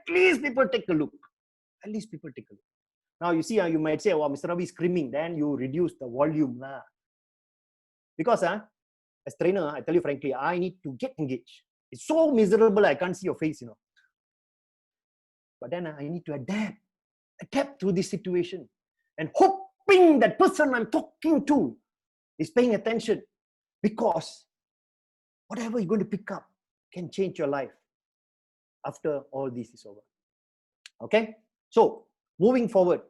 least people take a look. At least people take a look. Now you see, you might say, oh, Mr. Ravi is screaming. Then you reduce the volume. Because as trainer, I tell you frankly, I need to get engaged. It's so miserable, I can't see your face, But then I need to adapt to this situation. And hoping that person I'm talking to is paying attention. Because whatever you're going to pick up can change your life after all this is over. Okay? So, moving forward,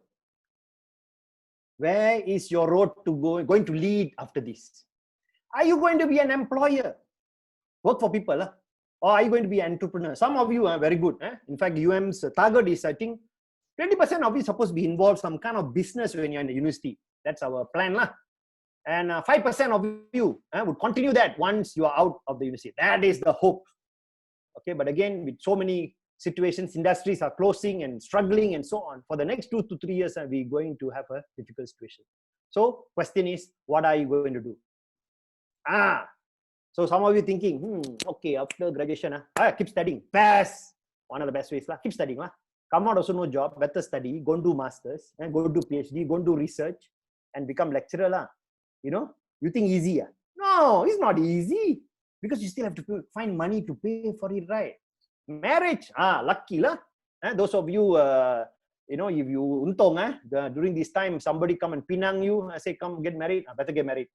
where is your road to going to lead after this? Are you going to be an employer? Work for people? Or are you going to be an entrepreneur? Some of you are very good. In fact, UM's target is, I think, 20% of you supposed to be involved some kind of business when you're in the university. That's our plan. And 5% of you would continue that once you are out of the university. That is the hope. Okay, but again, with so many situations, industries are closing and struggling and so on. For the next 2 to 3 years, we're going to have a difficult situation. So, question is, what are you going to do? So some of you thinking, okay, after graduation, keep studying. Best, one of the best ways. Keep studying. Come out also no job, better study, go and do masters, and go do PhD, go and do research, and become lecturer. You think easy? No, it's not easy. Because you still have to find money to pay for it, right? Marriage, lucky lah. Those of you, if you untung, during this time, somebody come and pinang you, say, come get married, better get married.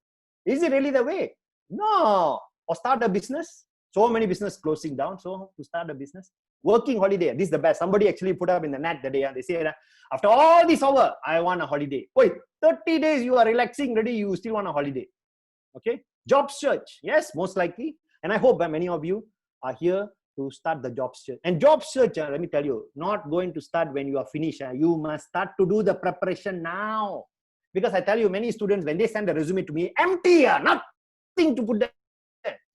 Is it really the way? No. Or start a business. So many business closing down. So to start a business, working holiday. This is the best. Somebody actually put up in the net the day. They say, after all this over, I want a holiday. Wait, 30 days you are relaxing already. You still want a holiday. Okay. Job search. Yes, most likely. And I hope many of you are here to start the job search. And job search, let me tell you, not going to start when you are finished. You must start to do the preparation now. Because I tell you, many students, when they send the resume to me, empty, nothing to put there.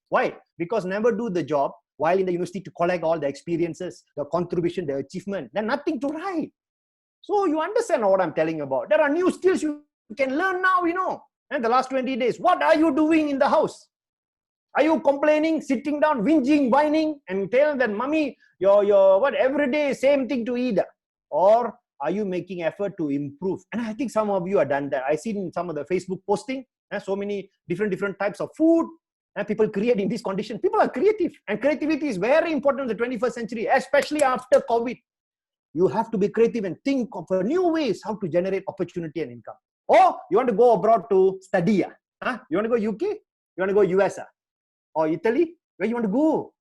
Why? Because never do the job while in the university to collect all the experiences, the contribution, the achievement. Then nothing to write. So you understand what I'm telling about. There are new skills you can learn now, And the last 20 days, what are you doing in the house? Are you complaining, sitting down, whinging, whining, and telling that, mommy, your every day same thing to eat? Or are you making effort to improve? And I think some of you have done that. I see in some of the Facebook posting, so many different types of food. People create in this condition. People are creative. And creativity is very important in the 21st century, especially after COVID. You have to be creative and think of new ways how to generate opportunity and income. Or you want to go abroad to study. You want to go UK? You want to go US? Or Italy? Where you want to go?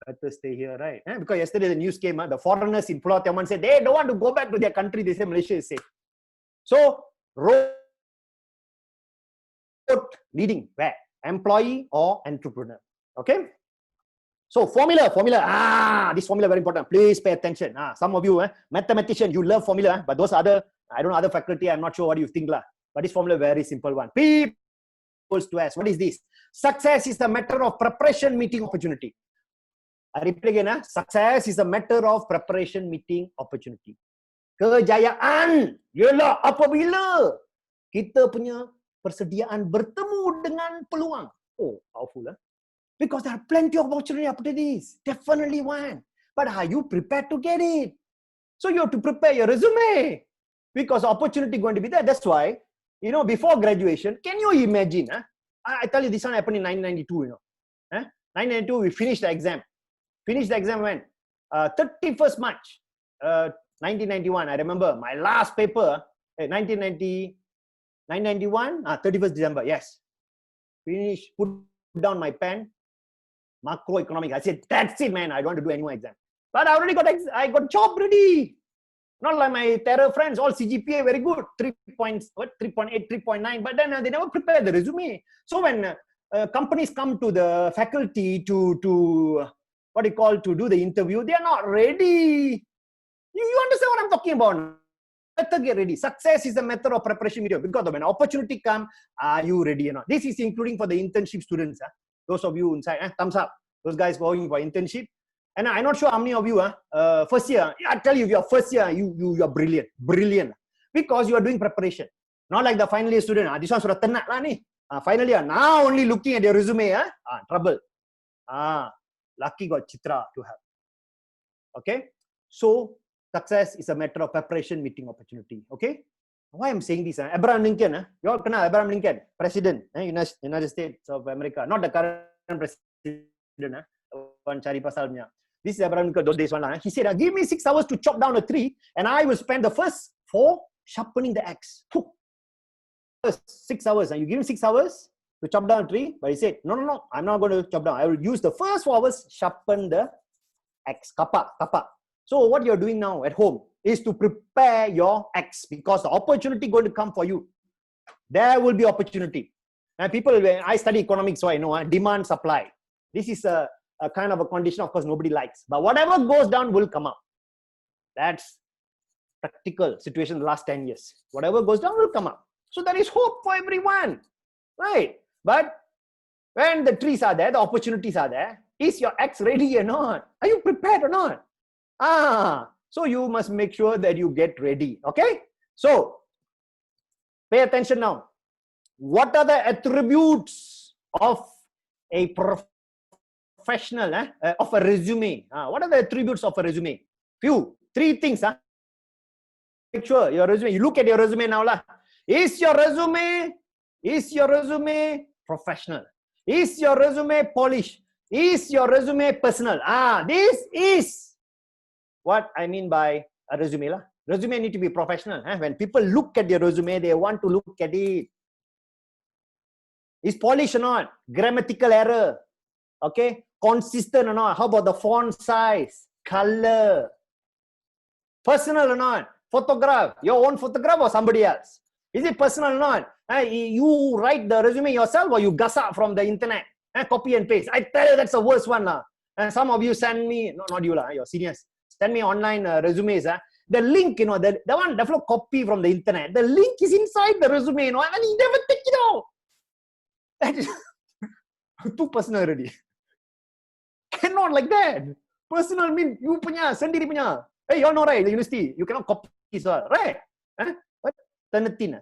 Better stay here, right? Because yesterday the news came, the foreigners in Pulau Tiaman said they don't want to go back to their country. They say Malaysia is safe. So, road leading where? Employee or entrepreneur. Okay? So, formula. This formula very important. Please pay attention. Some of you, mathematician, you love formula, but those other, I don't know, other faculty, I'm not sure what you think. But this formula very simple one. P equals to S. What is this? Success is a matter of preparation meeting opportunity. I repeat again, success is a matter of preparation meeting opportunity. Kejayaan ialah apabila kita punya persediaan bertemu dengan peluang. Oh, powerful. Because there are plenty of opportunities. Definitely one. But are you prepared to get it? So you have to prepare your resume. Because opportunity going to be there. That's why, before graduation, can you imagine? I tell you, this one happened in 1992, 1992, we finished the exam. Finished the exam when? 31st March, 1991. I remember my last paper, 991, 31st December, yes. Finish, put down my pen, macroeconomics. I said, that's it, man. I don't want to do any more exam. But I already got job ready. Not like my terror friends, all CGPA very good, 3.8, 3.9. But then they never prepare the resume. So when companies come to the faculty to to do the interview, they are not ready. You understand what I'm talking about? Better get ready. Success is a matter of preparation media. Because when opportunity comes, are you ready or not? This is including for the internship students. Those of you inside, thumbs up. Those guys going for internship. And I'm not sure how many of you, first year, I tell you, if you're first year, you are brilliant. Brilliant. Because you are doing preparation. Not like the final year student. This one sudah tenat lah ni. Final year, now only looking at your resume, trouble. Lucky got Chitra to help. Okay, so success is a matter of preparation meeting opportunity. Okay, why I'm saying this? Abraham Lincoln, you all know Abraham Lincoln, President, United States of America, not the current president, one Chari Pasalnya. This is Abraham Lincoln, those days one. He said, give me 6 hours to chop down a tree, and I will spend the first 4 sharpening the axe. First 6 hours, and you give him 6 hours to chop down a tree, but he said, no, I'm not going to chop down. I will use the first 4 hours sharpen the axe, kapa. So what you're doing now at home is to prepare your axe, because the opportunity going to come for you. There will be opportunity. And people, I study economics, so I know demand, supply. This is a kind of a condition, of course, nobody likes. But whatever goes down will come up. That's practical situation in the last 10 years. Whatever goes down will come up. So there is hope for everyone, right? But when the trees are there, the opportunities are there, is your axe ready or not? Are you prepared or not? So you must make sure that you get ready, okay? So, pay attention now. What are the attributes of a professional, of a resume? What are the attributes of a resume? 3 things. Make sure your resume, you look at your resume now. Is your resume professional? Is your resume polished? Is your resume personal? This is what I mean by a resume. Resume need to be professional. When people look at your resume, they want to look at it. Is polished or not? Grammatical error. Okay? Consistent or not? How about the font size? Color? Personal or not? Photograph. Your own photograph or somebody else? Is it personal or not? You write the resume yourself or you guss up from the internet? Copy and paste. I tell you, that's the worst one. And some of you send me, not you, your seniors, send me online resumes. The link, the one, the flow copy from the internet. The link is inside the resume, and you never take it out. That is too personal already. Cannot like that. Personal mean you punya, sendiri punya. Hey, you know, right? The university, you cannot copy this one, right? What? Turnitin.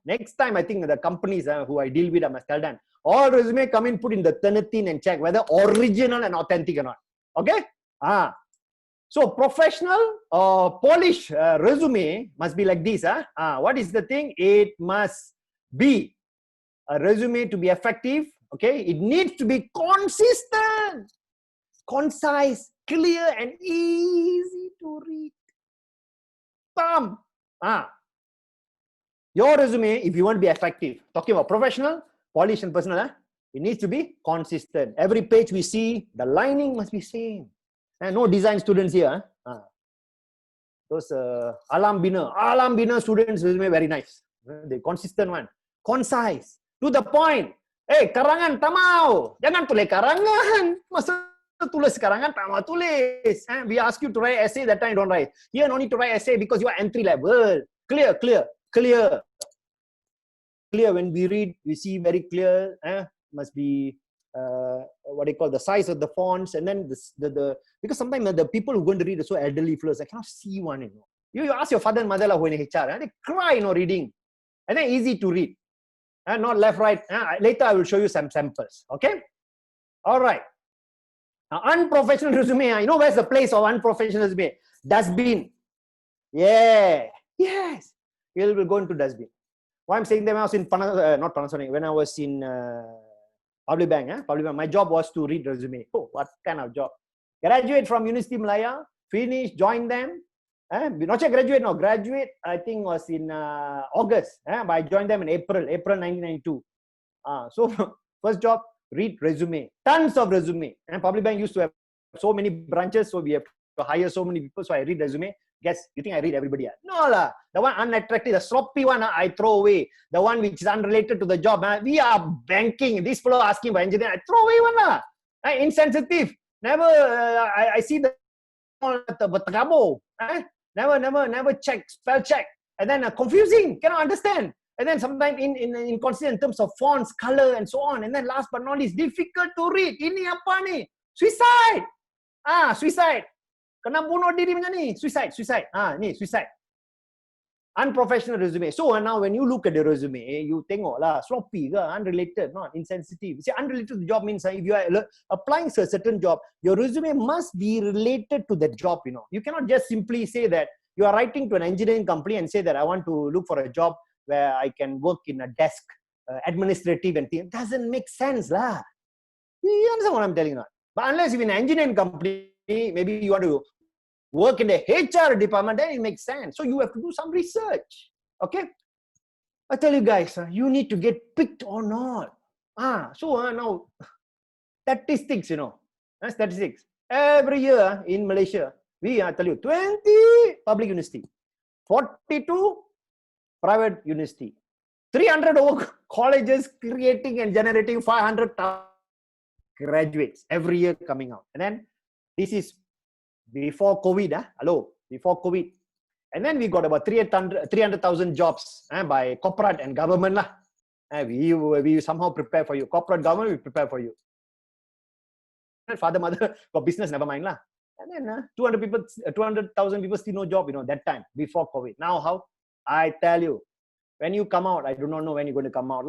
Next time, I think the companies who I deal with, I must tell them, all resume come in, put in the Turnitin and check whether original and authentic or not. Okay? So professional or polished resume must be like this. What is the thing? It must be a resume to be effective. Okay? It needs to be consistent, concise, clear, and easy to read. Bam! Your resume, if you want to be effective, talking about professional, polished, and personal, it needs to be consistent. Every page we see, the lining must be same. And no design students here. Those Alam Bina students resume very nice. The consistent one, concise, to the point. Hey, karangan tamau, jangan tulis karangan. Masa tulis karangan tamau tulis. We ask you to write essay, that time don't write. Here no need to write essay because you are entry level. Clear. When we read, we see very clear. Must be what they call the size of the fonts, and then the because sometimes the people who are going to read are so elderly fellows, I cannot see one. You ask your father and mother who in HR, they cry, reading, and then easy to read, and not left, right. Later I will show you some samples. Okay, all right. Now, unprofessional resume. You know where's the place of unprofessional resume? Dustbin. Yeah. Yes. We will go into dustbin. Why I'm saying that, when I was in not Panasonic, when I was in Public Bank, my job was to read resume. Oh, what kind of job? Graduate from University Malaya, finish, join them. Not yet graduate, no. Graduate, I think was in August. But I joined them in April 1992. So first job, read resume. Tons of resume. And Public Bank used to have so many branches, so we have to hire so many people. So I read resume. Guess, you think I read everybody? No lah. The one unattractive, the sloppy one, I throw away. The one which is unrelated to the job, we are banking. This fellow asking for engineering, I throw away one lah. Insensitive. Never, I see the never check, spell check. And then confusing, cannot understand. And then sometimes inconsistent in terms of fonts, color, and so on. And then last but not least, difficult to read. Ini apa ni? Suicide. Suicide. Kena bunuh diri macam ni. Suicide. Ni suicide. Unprofessional resume. So now when you look at the resume, you think, oh, lah, sloppy, unrelated, not insensitive. See, unrelated to the job means if you are applying to a certain job, your resume must be related to the job. You cannot just simply say that you are writing to an engineering company and say that I want to look for a job where I can work in a desk, administrative and things. It doesn't make sense, lah. You understand what I'm telling you? But unless you're in an engineering company, maybe you want to work in the HR department, then it makes sense. So you have to do some research. Okay? I tell you guys, you need to get picked or not. So now, statistics, statistics. Every year in Malaysia, I tell you, 20 public university, 42 private university, 300 colleges creating and generating 500 graduates every year coming out. And then this is before COVID, before COVID. And then we got about 300,000 jobs by corporate and government. We somehow prepare for you. Corporate government, we prepare for you. Father, mother, got business, never mind. And then 200,000 people still no job, that time, before COVID. Now how? I tell you, when you come out, I do not know when you're going to come out.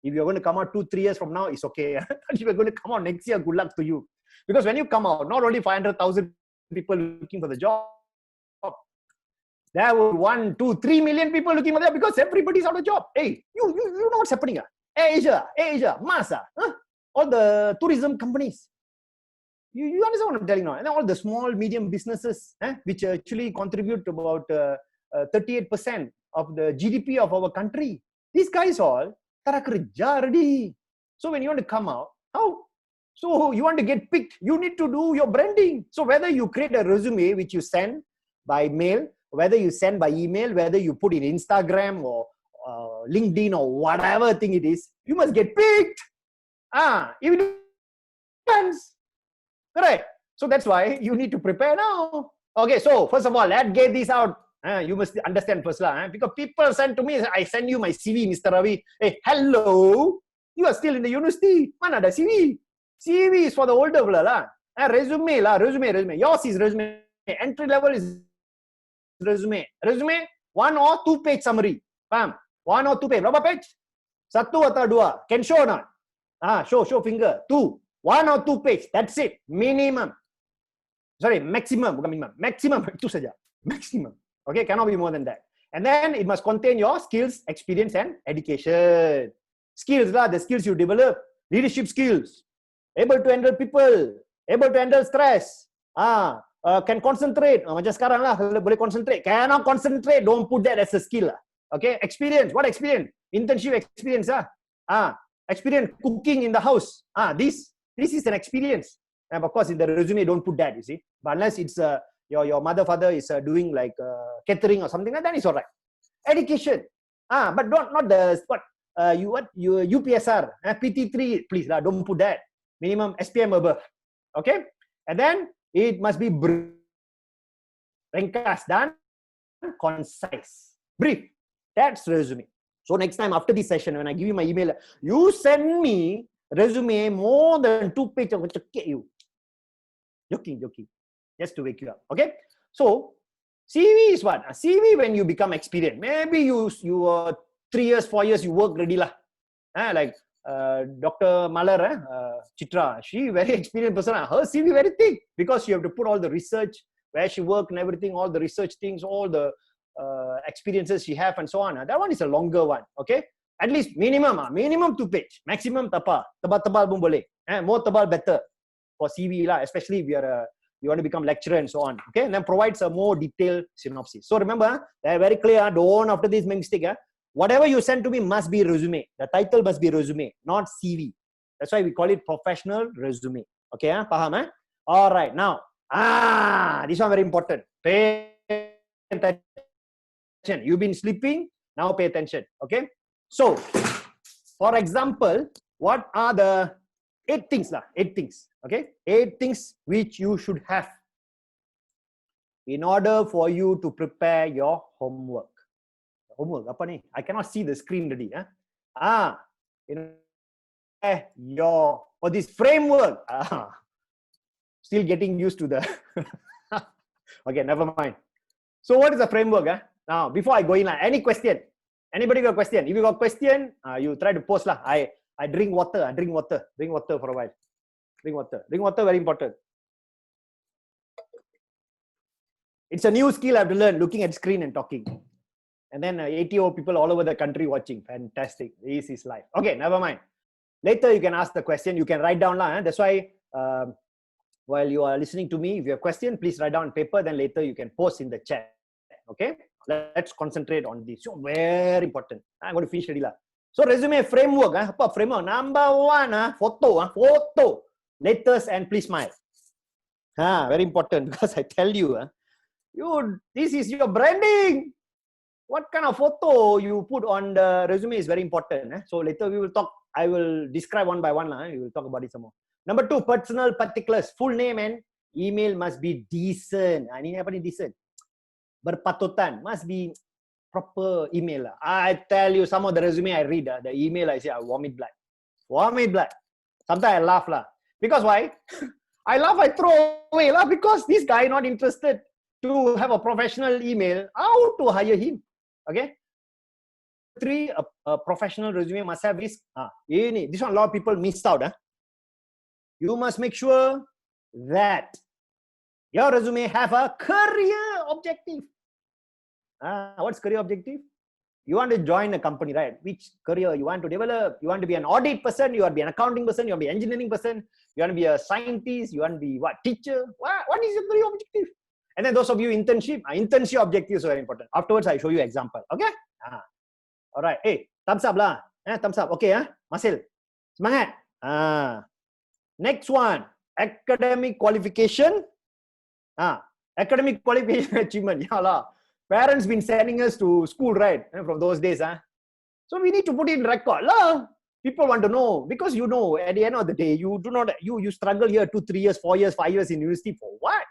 If you're going to come out 2-3 years from now, it's okay. If you're going to come out next year, good luck to you. Because when you come out, not only 500,000 people looking for the job, there were 1, 2, 3 million people looking for that because everybody's out of job. Hey, you know what's happening? Asia, Masa, all the tourism companies. You understand what I'm telling now? And all the small, medium businesses, which actually contribute to about 38% of the GDP of our country. These guys all, tara kerja already. So when you want to come out, how? So you want to get picked, you need to do your branding. So whether you create a resume which you send by mail, whether you send by email, whether you put in Instagram or LinkedIn or whatever thing it is, you must get picked. If it depends. Correct. So that's why you need to prepare now. Okay, so first of all, let's get this out. You must understand first because people send to me, I send you my CV, Mr. Ravi. Hey, hello, you are still in the university. Mana ada CV? CV is for the older fella resume resume. Yours is resume. Entry level is resume. Resume 1 or 2 page summary. Faham? 1 or 2 page. Berapa page? 1 atau 2? Can show or not? Show finger. 2. 1 or 2 page. That's it. Minimum. Sorry, maximum. Bukan minimum. Maximum. Itu saja. Maximum. Okay, cannot be more than that. And then it must contain your skills, experience and education. Skills the skills you develop. Leadership skills. Able to handle people. Able to handle stress. Can concentrate. Macam sekarang boleh concentrate. Cannot concentrate. Don't put that as a skill. Okay, experience. What experience? Internship experience. Experience cooking in the house. This is an experience. And of course, in the resume, don't put that, you see. But unless it's your mother, father is doing like catering or something like that, it's all right. Education. But not the UPSR, PT3, please, don't put that. Minimum SPM above. Okay? And then it must be ringkas dan concise. Brief. That's resume. So next time after this session, when I give you my email, you send me resume more than 2 pages, I will check you. Joking. Just to wake you up. Okay? So, CV is what? CV when you become experienced. Maybe you 3 years, 4 years, you work already lah. Like Dr. Malar, Chitra, she very experienced person. Her CV very thick because you have to put all the research, where she worked and everything, all the research things, all the experiences she have and so on. That one is a longer one. Okay? At least minimum 2 page. Maximum tebal pun boleh. More tebal better for CV lah, especially if you want to become lecturer and so on. Okay? And then provides a more detailed synopsis. So remember, very clear, don't after this make mistake. Whatever you send to me must be resume. The title must be resume, not CV. That's why we call it professional resume. Okay? Faham? All right. Now, this one very important. Pay attention. You've been sleeping. Now pay attention. Okay? So, for example, what are the 8 things? 8 things. Okay? 8 things which you should have in order for you to prepare your homework. Homework, apa ni? I cannot see the screen already. This framework. Still getting used to the. Okay, never mind. So what is the framework? Now, before I go in, any question? Anybody got question? If you got question, you try to post lah. I drink water. I drink water. Drink water for a while. Drink water. Drink water, very important. It's a new skill I have to learn, looking at screen and talking. And then 80 people all over the country watching. Fantastic. This is life. Okay, never mind. Later you can ask the question. You can write down lah. That's why while you are listening to me, if you have a question, please write down on paper. Then later you can post in the chat. Okay. Let's concentrate on this. So very important. I'm going to finish already lah. So resume framework. Apa framework? Number one, photo. Photo. Latest and please smile. Very important because I tell you, this is your branding. What kind of photo you put on the resume is very important. So later we will talk. I will describe one by one. We will talk about it some more. Number two, personal particulars. Full name and email must be decent. Ini apa ni decent? Berpatutan. Must be proper email. I tell you, some of the resume I read, the email I say, I vomit blood. Vomit blood. Sometimes I laugh lah. Because why? I laugh, I throw away lah. Because this guy not interested to have a professional email. How to hire him? Okay. Three, a professional resume must have this. This one a lot of people missed out. You must make sure that your resume have a career objective. What's career objective? You want to join a company, right? Which career you want to develop? You want to be an audit person? You want to be an accounting person? You want to be an engineering person? You want to be a scientist? You want to be what? Teacher? What is your career objective? And then those of you internship objectives are very important. Afterwards, I show you example. Okay? All right. Hey, thumbs up lah. Thumbs up. Okay, Masil. Semangat. Next one, academic qualification. Academic qualification achievement. Yeah lah. Parents been sending us to school, right? From those days. So we need to put it in record lah. People want to know because at the end of the day, you struggle here 2, 3 years, 4 years, 5 years in university for what?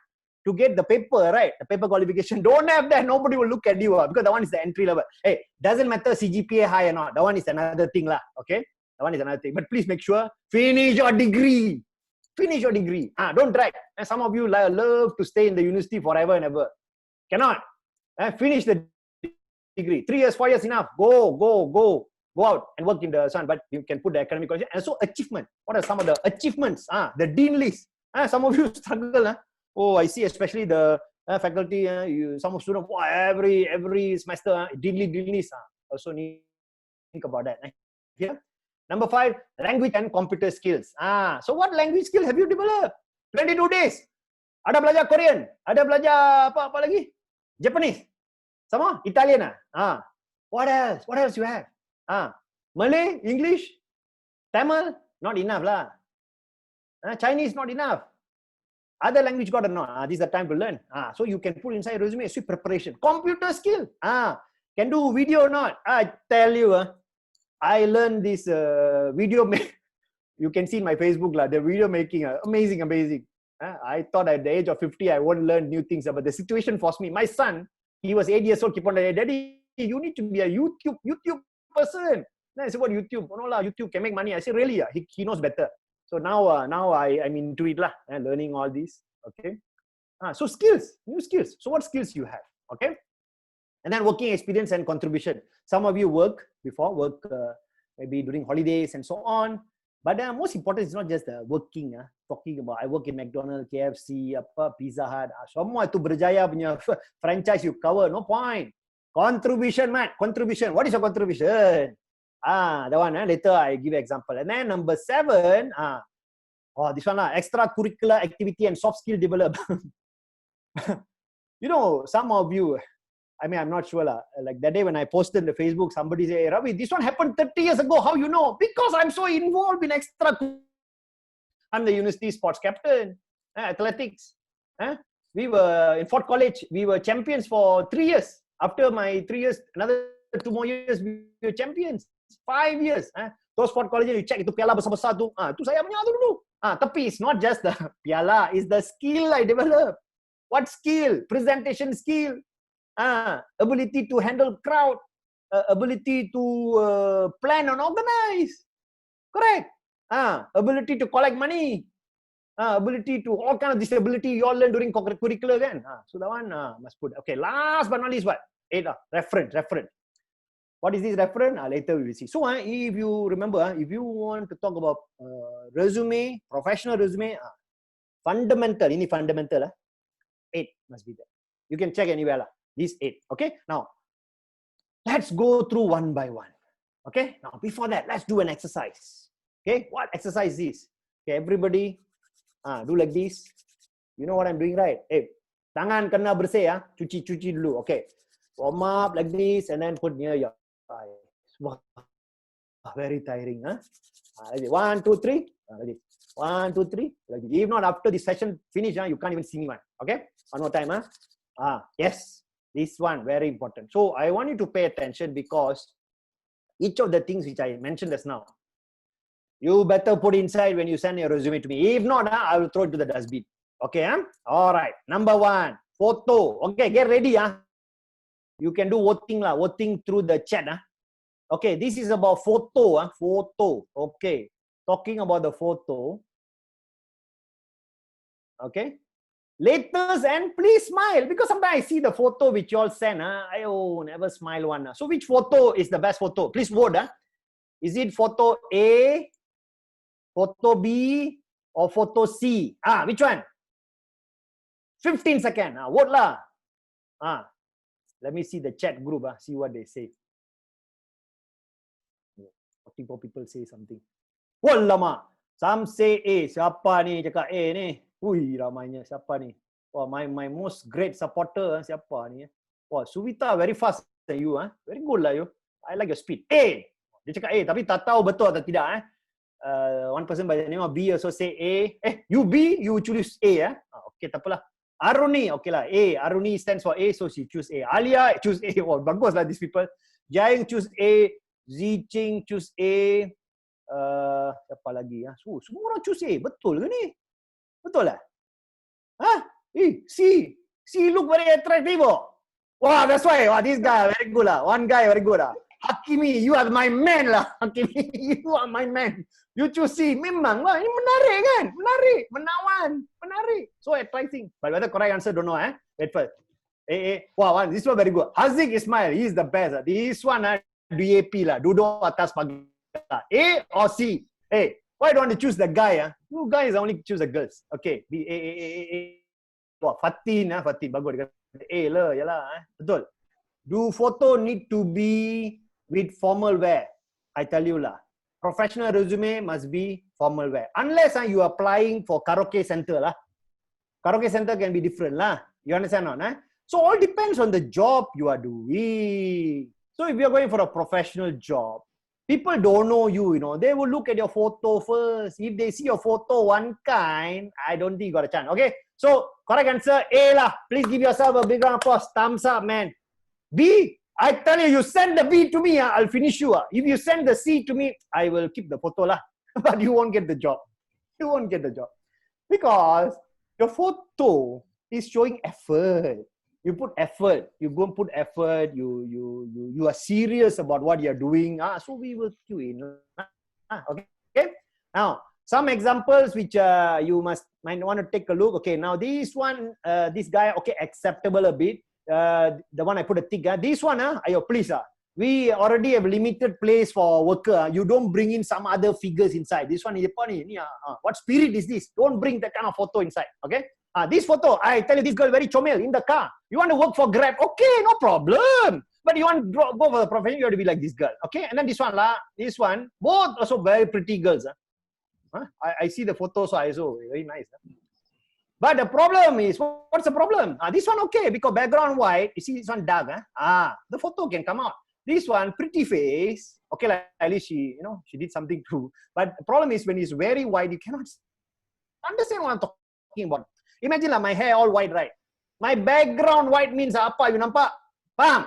To get the paper, right? The paper qualification. Don't have that. Nobody will look at you because that one is the entry level. Hey, doesn't matter CGPA high or not. That one is another thing lah. Okay? That one is another thing. But please make sure finish your degree. Finish your degree. Don't drag. And some of you love to stay in the university forever and ever. Cannot. Finish the degree. 3 years, 4 years enough. Go out and work in the sun. But you can put the academic qualification. And so achievement. What are some of the achievements? The dean list. Some of you struggle. Oh, I see, especially the faculty, some students, every semester, dean list. Also need to think about that. Yeah. Number 5, language and computer skills. So what language skill have you developed? 22 days. Ada belajar Korean. Ada belajar apa lagi? Japanese. Sama? Italian. What else? What else you have? Malay, English, Tamil, not enough lah. Chinese, not enough. Other language got or not? This is the time to learn. So you can put inside resume, swift preparation. Computer skill. Can do video or not? I tell you, I learned this video. You can see in my Facebook, the video making. Amazing. I thought at the age of 50, I won't learn new things. But the situation forced me. My son, he was 8 years old, keep on saying, Daddy, you need to be a YouTube person. I said, what YouTube? Oh, no, YouTube can make money. I said, really? He knows better. So now I'm into it, learning all this. Okay. So skills, new skills. So what skills you have? Okay. And then working experience and contribution. Some of you work maybe during holidays and so on. But most important is not just working. Talking about I work in McDonald's, KFC, Pizza Hut. Semua itu berjaya punya franchise you cover. No point. Contribution, man. Contribution. What is your contribution? That one. Later I give an example. And then number 7. This one. Extracurricular activity and soft skill development. Some of you. I mean, I'm not sure. Like that day when I posted on the Facebook, somebody say, Ravi, this one happened 30 years ago. How you know? Because I'm so involved in I'm the university sports captain, athletics. We were in Fort College. We were champions for 3 years. After my 3 years, another 2 more years, we were champions. 5 years. Those Fort College, you check itu piala besar-besar tu. Tu saya punya tu dulu. Tapi it's not just the piala. It's the skill I developed. What skill? Presentation skill. Ability to handle crowd, ability to plan and organize. Correct. Ability to collect money, ability to all kind of disability you all learn during curricular again. So that one must put. Okay, last but not least, what? 8 reference. What is this reference? Later we will see. So if you remember, if you want to talk about resume, professional resume, fundamental, ini fundamental, 8 must be there. You can check anywhere, these 8. Okay, now let's go through one by one. Okay, now before that, let's do an exercise. Okay, what exercise is this? Okay, everybody, do like this. You know what I'm doing, right? Tangan kena bersih, cuci dulu. Okay, warm up like this and then put near your eyes. Wow, very tiring, 1, 2, 3. Like this. 1, 2, 3. Like this. If not, after this session finish, you can't even see me. Okay, one more time. Yes, this one very important. So I want you to pay attention because each of the things which I mentioned just now, you better put inside when you send your resume to me. If not, I will throw it to the dustbin. Okay, all right. Number 1, photo. Okay, get ready. You can do voting through the chat. Okay, this is about photo. Photo. Okay, talking about the photo. Okay, latest, and please smile because sometimes I see the photo which you all send. I never smile one. So which photo is the best photo? Please vote. Is it photo A, photo B, or photo C? Which one? 15 seconds. Vote lah. Let me see the chat group. See what they say. 44 people say something. Wallama. Some say A. Siapa ni cakap A ni? Ui, ramainya. Siapa ni? Wah, my most great supporter. Siapa ni? Wah, Suvita very fast than you. Very good lah you. I like your speed. A. Dia cakap A. Tapi tak tahu betul atau tidak. One person by the name of B also say A. You B, you choose A. Okay, tak apalah. Aruni, okay lah. A. Aruni stands for A, so she choose A. Alia choose A. Oh, bagus lah these people. Jaing choose A. Ziching choose A. Siapa lagi? Semua orang choose A. Betul ke ni? Betul lah? C look very attractive. Wow, that's why. Wow, this guy very good lah. One guy very good lah. Hakimi, you are my man lah. Hakimi, you are my man. You choose C. Memang lah. Ini menarik kan? Menarik. Menawan. Menarik. So attracting. But whether correct answer, don't know. Wait first. Wow, this one very good. Haziq Ismail, he is the best. This one, DAP lah. Duduk atas pagi. A or C? Why don't you choose the guy? You guys only choose the girls. Okay. B, A. Wah, Fatin. Fatin. Bagus. A lah. Yalah. Betul. Do photo need to be with formal wear? I tell you lah. Professional resume must be formal wear. Unless you are applying for karaoke center lah. Karaoke center can be different lah. You understand or not? So all depends on the job you are doing. So if you are going for a professional job, people don't know you, they will look at your photo first. If they see your photo one kind, I don't think you got a chance. Okay, so correct answer A lah. Please give yourself a big round of applause. Thumbs up, man. B, I tell you, you send the B to me, I'll finish you. If you send the C to me, I will keep the photo lah. But you won't get the job. You won't get the job. Because your photo is showing effort. You put effort. You go and put effort. You are serious about what you're doing. So we will cue in. Okay. Now, some examples which you might want to take a look. Okay, now this one, this guy, okay, acceptable a bit. The one I put a tick. This one, ayo, please. We already have limited place for worker. You don't bring in some other figures inside. This one is what spirit is this? Don't bring that kind of photo inside. Okay. This photo, I tell you, this girl very chomel in the car. You want to work for Grab? Okay, no problem. But you want to go for the profession, you have to be like this girl. Okay. And then this one, both also very pretty girls. I see the photos, so I saw very nice. But the problem is, what's the problem? This one okay, because background white, you see this one dark. The photo can come out. This one, pretty face. Okay, like, at least she did something too. But the problem is when it's very white, you cannot understand what I'm talking about. Imagine my hair all white, right? My background white means apa? You nampak? Faham?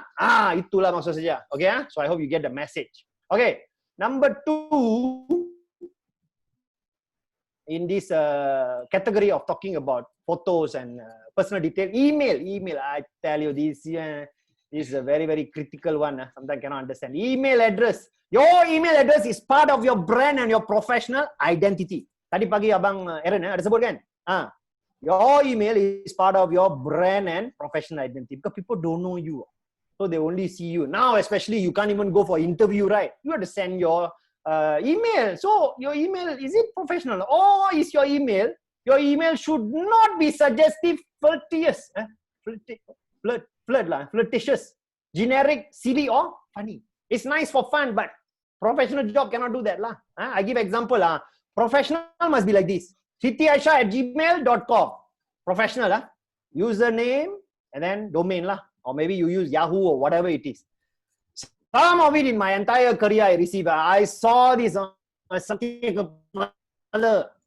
Itulah maksud saja. Okay, so I hope you get the message. Okay, number 2. In this category of talking about photos and personal detail, email. I tell you, this is a very, very critical one. Sometimes cannot understand. Email address. Your email address is part of your brand and your professional identity. Tadi pagi Abang Aaron ada sebut kan? Your email is part of your brand and professional identity because people don't know you. So they only see you. Now, especially, you can't even go for interview, right? You have to send your email. So your email, is it professional? Or is your email should not be suggestive, flirtatious, flirtatious, generic, silly, or funny. It's nice for fun, but professional job cannot do that. I give example. Professional must be like this. sithiaisha@gmail.com. Professional. Username and then domain. Or maybe you use Yahoo or whatever it is. Some of it in my entire career I received. I saw this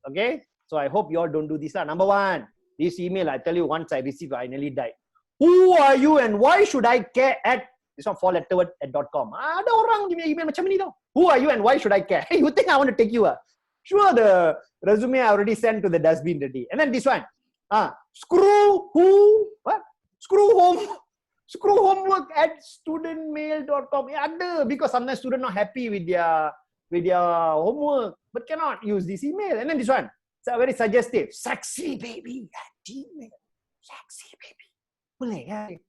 okay? So I hope you all don't do this. Number one, this email, I tell you, once I received, I nearly died. Who are you and why should I care at this one 4letterword@.com. Ada orang give me email macam ni tau. Who are you and why should I care? You think I want to take you? Sure, the resume I already sent to the dustbin already. And then this one, screw who? What? Screw homework at studentmail.com. Because sometimes students not happy with their homework, but cannot use this email. And then this one, it's very suggestive. Sexy baby at Gmail. Sexy baby. Boleh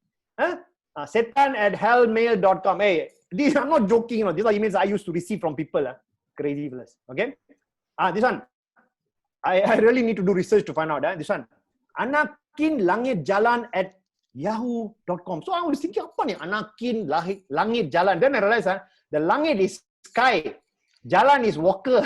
setan@hellmail.com. Hey, these I'm not joking. These are emails I used to receive from people. Crazy fellas. Okay. This one, I really need to do research to find out. This one, Anakin Langit Jalan at yahoo.com. So I was thinking, apa ni? Anakin Langit Jalan. Then I realized the Langit is sky, Jalan is walker.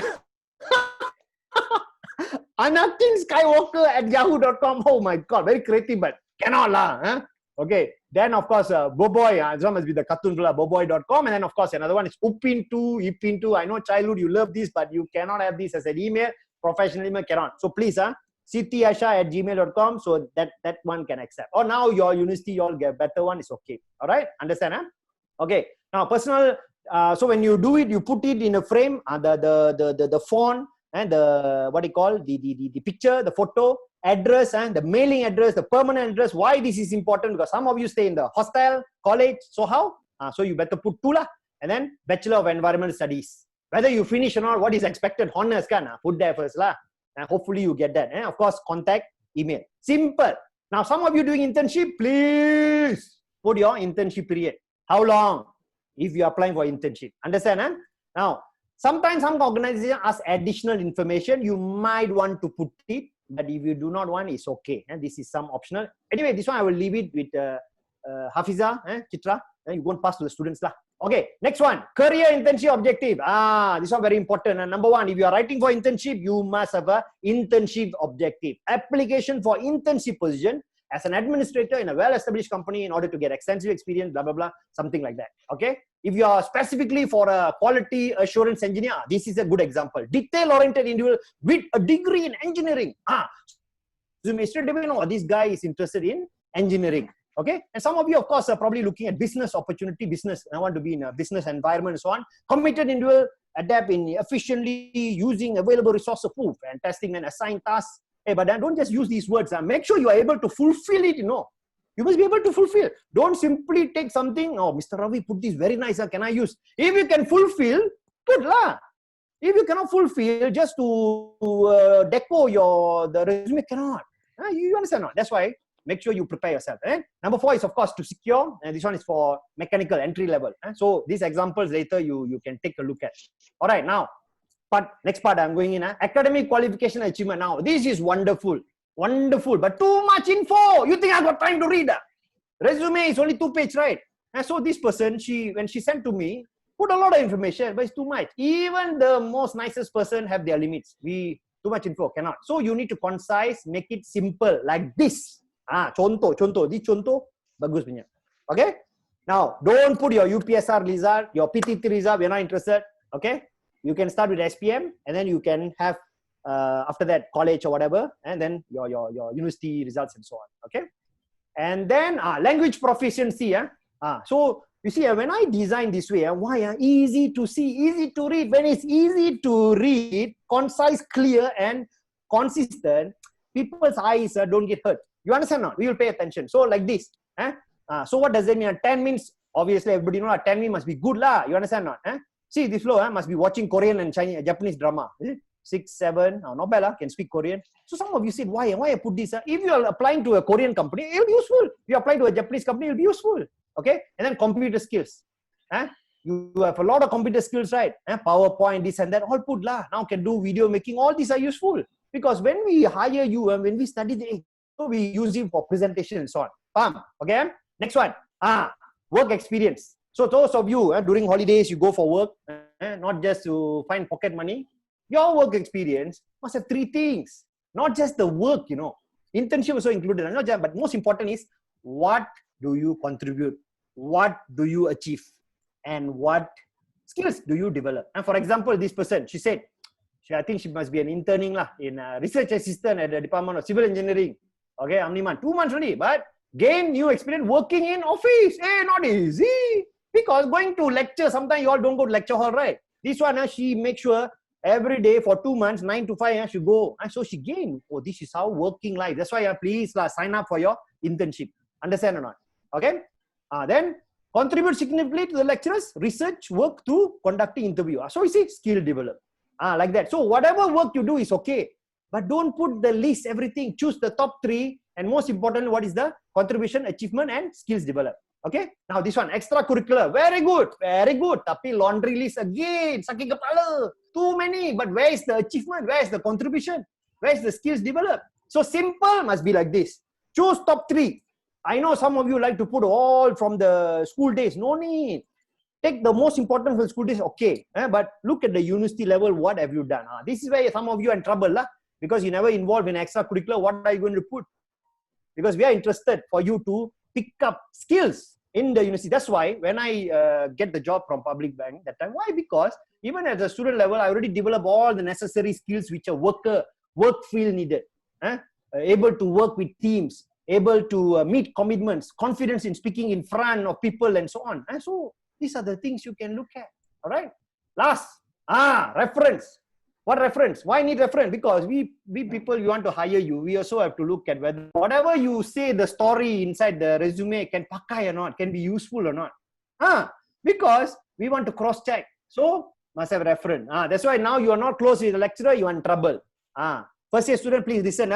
Anakin Skywalker at yahoo.com. Oh my God, very creative, but cannot lah. Okay. Then of course, Boboy. This one must be the cartoon boboy.com. And then of course another one is Ipintu. I know childhood you love this, but you cannot have this as an email. Professional email cannot. So please, sithiaisha@gmail.com. So that one can accept. Or now your university, you all get better one is okay. All right, understand? Okay. Now personal. So when you do it, you put it in a frame. The font and the what do you call the picture, the photo, address, and the mailing address, the permanent address. Why this is important? Because some of you stay in the hostel, college. So how? So you better put 2 and then Bachelor of Environmental Studies. Whether you finish or not, what is expected? Honors put there first and hopefully you get that. And of course, contact, email. Simple. Now some of you doing internship, please put your internship period. How long? If you are applying for internship. Understand? Now, sometimes some organizations ask additional information. You might want to put it, but if you do not want, it's okay. And this is some optional. Anyway, this one I will leave it with Hafiza, Chitra. You won't pass to the students. Okay, next one. Career internship objective. This one very important. Number one, if you are writing for internship, you must have a internship objective. Application for internship position as an administrator in a well-established company in order to get extensive experience, blah, blah, blah, something like that. Okay. If you are specifically for a quality assurance engineer, this is a good example. Detail-oriented individual with a degree in engineering. You may straight away know this guy is interested in engineering. Okay. And some of you, of course, are probably looking at business opportunity, business. I want to be in a business environment and so on. Committed individual, adapt in efficiently using available resources, fantastic, and assign tasks. Hey, but then don't just use these words. Make sure you are able to fulfill it, You must be able to fulfill. Don't simply take something, Mr. Ravi put this very nice, can I use? If you can fulfill, put lah. If you cannot fulfill, just to deco the resume, cannot. You understand? That's why make sure you prepare yourself. Number 4 is, of course, to secure. And this one is for mechanical entry level. So these examples later you can take a look at. All right, now. Next part I'm going in. Academic qualification achievement. Now, this is wonderful. Wonderful, but too much info. You think I got time to read? Resume is only 2 pages, right? And so this person, when she sent to me, put a lot of information, but it's too much. Even the most nicest person have their limits. Too much info, cannot. So you need to concise, make it simple, like this. Contoh. This contoh, bagus punya. Okay? Now, don't put your UPSR result, your PTT result, we're not interested. Okay? You can start with SPM, and then you can have after that college or whatever, and then your university results and so on. Okay, and then language proficiency. So you see, when I design this way, why easy to see, easy to read. When it's easy to read, concise, clear, and consistent, people's eyes don't get hurt. You understand now? We will pay attention. So like this. So what does that mean? 10 means obviously everybody know 10 means must be good lah. You understand now? See this flow, must be watching Korean and Chinese, Japanese drama. 6, 7, not bad, can speak Korean. So some of you said, why I put this? If you are applying to a Korean company, it will be useful. If you apply to a Japanese company, it will be useful. Okay, and then computer skills. You have a lot of computer skills, right? PowerPoint, this and that, all put lah. Now can do video making. All these are useful because when we hire you and when we study so we use it for presentation and so on. Okay. Next one. Work experience. So those of you during holidays you go for work, not just to find pocket money. Your work experience must have 3 things. Not just the work, Internship also included. But most important is what do you contribute? What do you achieve? And what skills do you develop? And for example, this person, she said, I think she must be an interning in a research assistant at the Department of Civil Engineering. Okay, how many months? 2 months only, but gain new experience working in office. Not easy. Because going to lecture, sometimes you all don't go to lecture hall, right? This one, she makes sure every day for 2 months, 9 to 5, she go. And so she gain. Oh, this is how working life. That's why please sign up for your internship. Understand or not? Okay. Then contribute significantly to the lecturers, research work through conducting interview. So you see, skill develop. Like that. So whatever work you do is okay. But don't put the list, everything. Choose the top 3. And most importantly, what is the contribution, achievement, and skills develop. Okay. Now this one, extracurricular. Very good. Very good. Tapi laundry list again. Sakit kepala. Too many. But where is the achievement? Where is the contribution? Where is the skills develop? So simple must be like this. Choose top 3. I know some of you like to put all from the school days. No need. Take the most important from school days. Okay. But look at the university level. What have you done? This is where some of you are in trouble. Because you never involved in extracurricular. What are you going to put? Because we are interested for you to pick up skills in the university. That's why when I get the job from Public Bank that time, why? Because even at the student level, I already developed all the necessary skills which a work field needed. Able to work with teams, able to meet commitments, confidence in speaking in front of people and so on. And so these are the things you can look at. All right. Last, reference. What reference? Why need reference? Because we people, we want to hire you. We also have to look at whether whatever you say, the story inside the resume can pakai or not, can be useful or not. Because we want to cross check. So must have reference. That's why now you are not close with the lecturer, you are in trouble. First year student, please listen.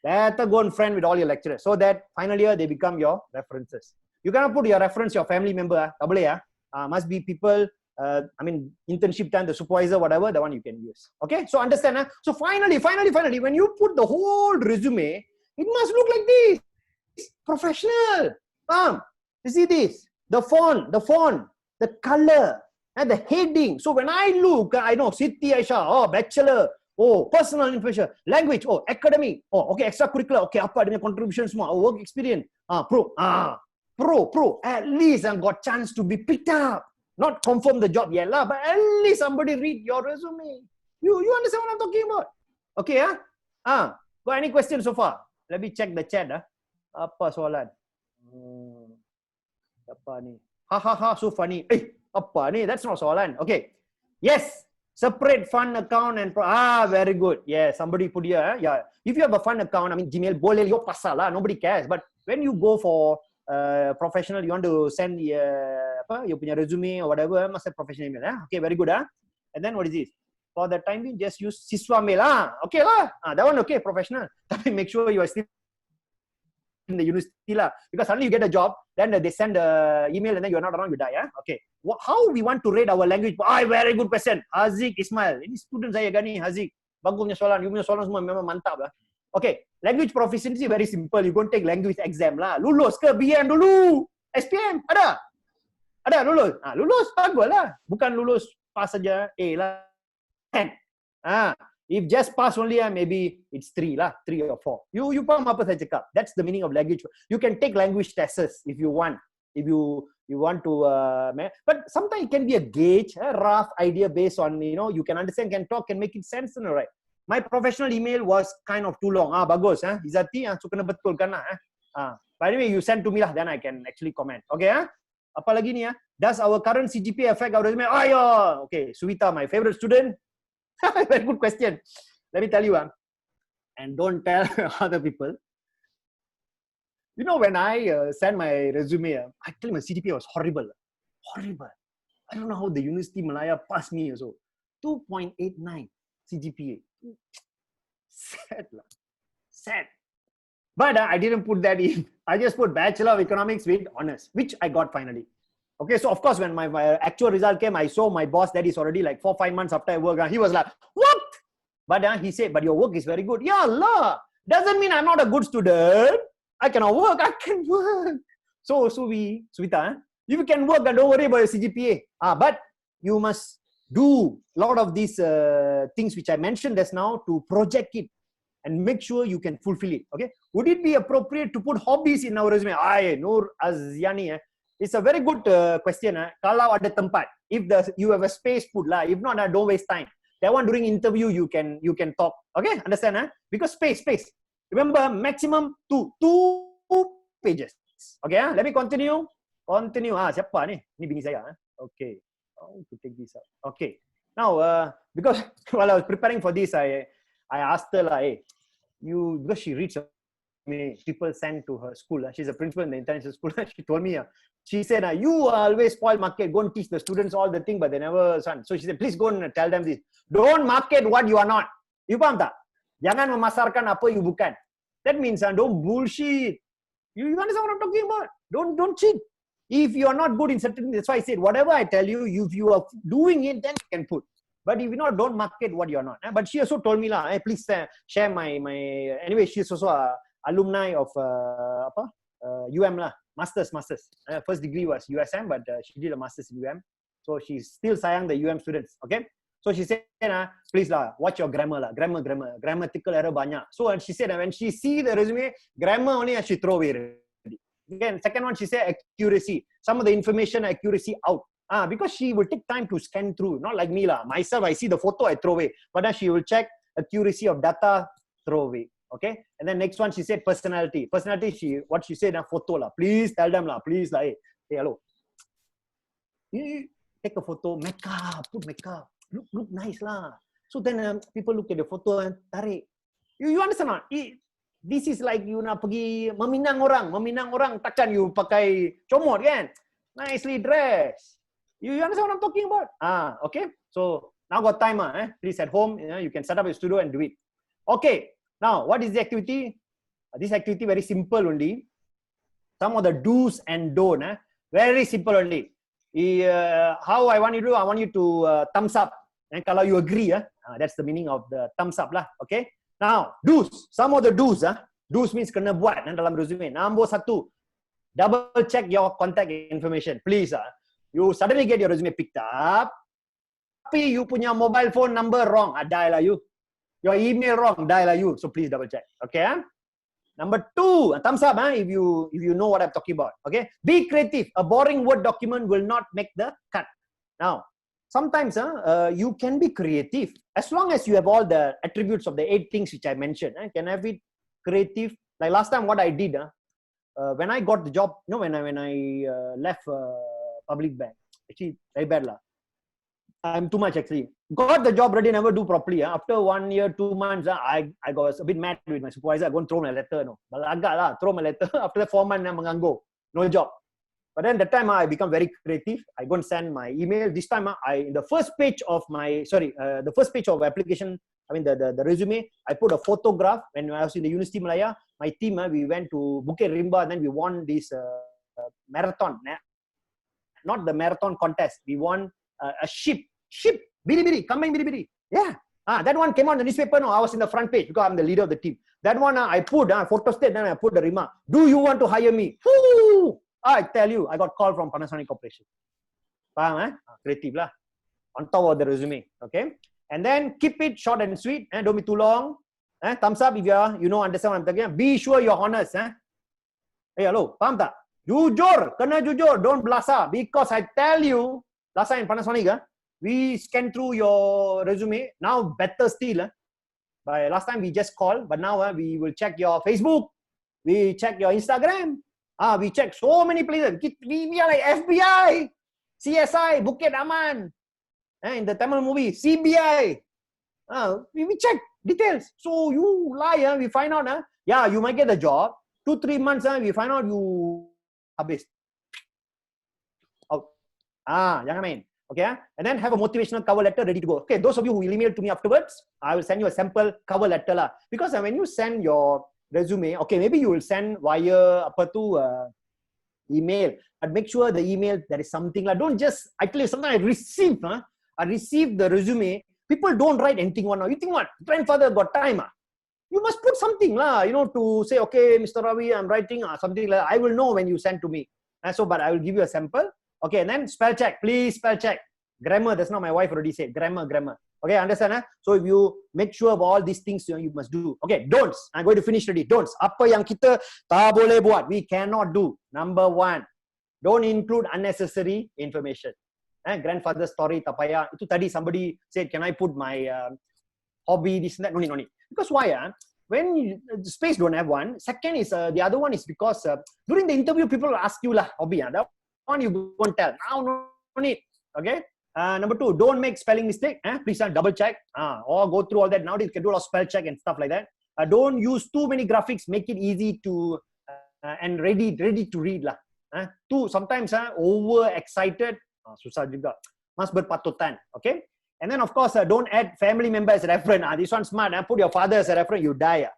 Better go and friend with all your lecturers so that final year they become your references. You cannot put your reference, your family member. Must be people. Internship time, the supervisor, whatever, the one you can use. Okay, so understand. So finally, when you put the whole resume, it must look like this. Professional. You see this? The font, the color, and the heading. So when I look, I know Siti Aisha, bachelor, personal information, language, academic, okay, extracurricular, okay, apa dengan contribution semua, work experience, pro. At least I got chance to be picked up. Not confirm the job yet lah, but at least somebody read your resume. You understand what I'm talking about? Okay, got any questions so far? Let me check the chat. Apa soalan? Apa ni? So funny. Apa ni? That's not soalan. Okay. Yes. Separate fund account and very good. Yeah, somebody put here. Yeah. If you have a fund account, Gmail boleh yo pasal lah. Nobody cares. But when you go for professional, you want to send you punya resume or whatever, must have professional email. Okay, very good. And then what is this? For the time being, just use Siswa mail. Okay lah. That one okay, professional. But make sure you are still in the university lah. Because suddenly you get a job, then they send the email and then you are not around, you die. Okay. How we want to rate our language? Very good question. Haziq Ismail. Ini student saya gani, Haziq. Bagus punya soalan. You punya soalan semua memang mantap lah. Okay. Language proficiency very simple. You go and take language exam lah. Lulus ke BM dulu? SPM? Ada? Ada lulus? Lulus bagus lah. Bukan lulus pass saja A lah. If just pass only, maybe it's 3 lah, 3 or 4. You faham apa saya cakap? That's the meaning of language. You can take language tests if you want. If you want to, but sometimes it can be a gauge, a rough idea based on, you can understand, can talk, can make it sense, right? My professional email was kind of too long. Bagus, Izzati, so kena betulkan lah. By the way, you send to me lah, then I can actually comment. Okay, apa lagi ni? Does our current CGPA affect our resume? Yeah. Okay, Suvita, my favorite student. Very good question. Let me tell you, and don't tell other people. When I sent my resume, I tell my CGPA was horrible. Horrible. I don't know how the University Malaya passed me also. 2.89 CGPA. Sad lah. Sad. But I didn't put that in. I just put Bachelor of Economics with honors, which I got finally. Okay, so of course, when my actual result came, I saw my boss that is already like 4-5 months after I work. He was like, what? But he said, but your work is very good. Yeah, Allah. Doesn't mean I'm not a good student. I cannot work. I can work. So, Suvita, you can work and don't worry about your CGPA. But you must do a lot of these things which I mentioned just now to project it and make sure you can fulfill it. Okay. Would it be appropriate to put hobbies in our resume? Nur Aziani, it's a very good question. Kalau ada tempat, if you have a space, put lah. If not, don't waste time. That one during interview you can talk. Okay, understand? Because space. Remember, maximum two pages. Okay, let me continue. Siapa ni? Ni bini saya. Okay, how to take this out? Okay, now because while I was preparing for this, I asked her lah, hey, because she reads me, people send to her school. She's a principal in the international school. She told me, she said, you always spoil market, go and teach the students all the thing, but they never son. So she said, please go and tell them this. Don't market what you are not. You faham tak? Jangan memasarkan apa you bukan. That means don't bullshit. You understand what I'm talking about? Don't cheat. If you are not good in certain, that's why I said, whatever I tell you, if you are doing it, then you can put. But if you not, don't market what you are not. But she also told me lah, hey, please share my. Anyway, she's also a alumni of UM lah, masters. First degree was USM, but she did a masters in UM. So she's still sayang the UM students. Okay. So she said, please lah, watch your grammar lah, grammatical error banyak. So she said, when she see the resume, grammar only she throw away. Again, second one, she said accuracy. Some of the information accuracy out. Because she will take time to scan through, not like me lah. Myself, I see the photo, I throw away. But then she will check accuracy of data, throw away. Okay. And then next one, she said personality. Personality, what she said, photo lah. Please tell them lah. Please lah. Hey, hello. You take a photo, makeup, put makeup. Look nice lah. So then people look at the photo and tarik. You understand not? This is like you nak pergi meminang orang. Takkan you pakai comot kan? Nicely dressed. You understand what I'm talking about? Okay. So now got time, please at home, you can set up a studio and do it. Okay. Now, what is the activity? This activity very simple only. Some of the do's and don't. Very simple only. How I want you to do? I want you to thumbs up. And kalau you agree, that's the meaning of the thumbs up lah. Okay. Now, do's. Some of the do's. Do's means kena buat dalam resume. Nombor 1, double check your contact information. Please. You suddenly get your resume picked up, tapi you punya mobile phone number wrong, dial lah you. Your email wrong, dial lah you. So please double check. Okay. Number 2, thumbs up if you know what I'm talking about. Okay. Be creative. A boring Word document will not make the cut. Now, sometimes you can be creative as long as you have all the attributes of the 8 things which I mentioned. Can I be creative? Like last time, what I did when I got the job, when I left public bank, actually very bad lah. I'm too much actually. Got the job ready, never do properly. After 1 year, 2 months, I was a bit mad with my supervisor. I go and throw my letter. Agak lah, throw my letter. After 4 months, menganggur, no job. But then that time I become very creative. I go and send my email. This time in the first page of the first page of application, the resume, I put a photograph. When I was in the University Malaya, my team, we went to Bukit Rimba, then we won this marathon. Not the marathon contest. We won a ship, Biri, Kambing Biri. Yeah. That one came on the newspaper. No, I was in the front page because I'm the leader of the team. That one I put photo state, then I put the remark. Do you want to hire me? Woo! I tell you, I got call from Panasonic Corporation. Faham, creative lah. On top of the resume. Okay. And then keep it short and sweet. Don't be too long. Thumbs up if you know, understand what I'm talking about. Be sure you're honest. Hey, hello. Faham tak? Jujur. Kena jujur. Don't blasa. Because I tell you, last time in Panasonic, we scan through your resume. Now better still. By last time we just call, but now we will check your Facebook. We check your Instagram. We check so many places. We are like FBI, CSI, Bukit Aman. In the Tamil movie, CBI. We check details. So you lie, we find out. Yeah, you might get the job. 2-3 months, we find out you habis. Out. Jangan main. Okay, and then have a motivational cover letter ready to go. Okay, those of you who will email to me afterwards, I will send you a sample cover letter lah. Because when you send your resume, okay, maybe you will send via email, but make sure the email there is something like, don't just, actually sometimes I receive the resume, people don't write anything one now. You think what? Grandfather got time? You must put something lah, to say, okay, Mr. Ravi, I'm writing something like, I will know when you send to me. But I will give you a sample. Okay, and then spell check, please spell check. Grammar, that's not my wife already said. Grammar. Okay, understand? So if you make sure of all these things, you must do. Okay, don'ts. I'm going to finish already. Don'ts. Apa yang kita tak boleh buat, we cannot do. Number 1, don't include unnecessary information. Grandfather story, tak payah. Itu tadi somebody said, can I put my hobby, this and that? No need. Because why? When the space don't have one. Second is, the other one is because during the interview, people will ask you lah, hobby. That one you won't tell. Now, no need. Okay. Number 2, don't make spelling mistake. Please double check. Or go through all that. Nowadays you can do a lot of spell check and stuff like that. Don't use too many graphics. Make it easy to and ready to read lah. Sometimes over excited. Susah juga. Mas berpatutan. Okay. And then of course, don't add family member as a reference. This one smart. Put your father as a reference. You die.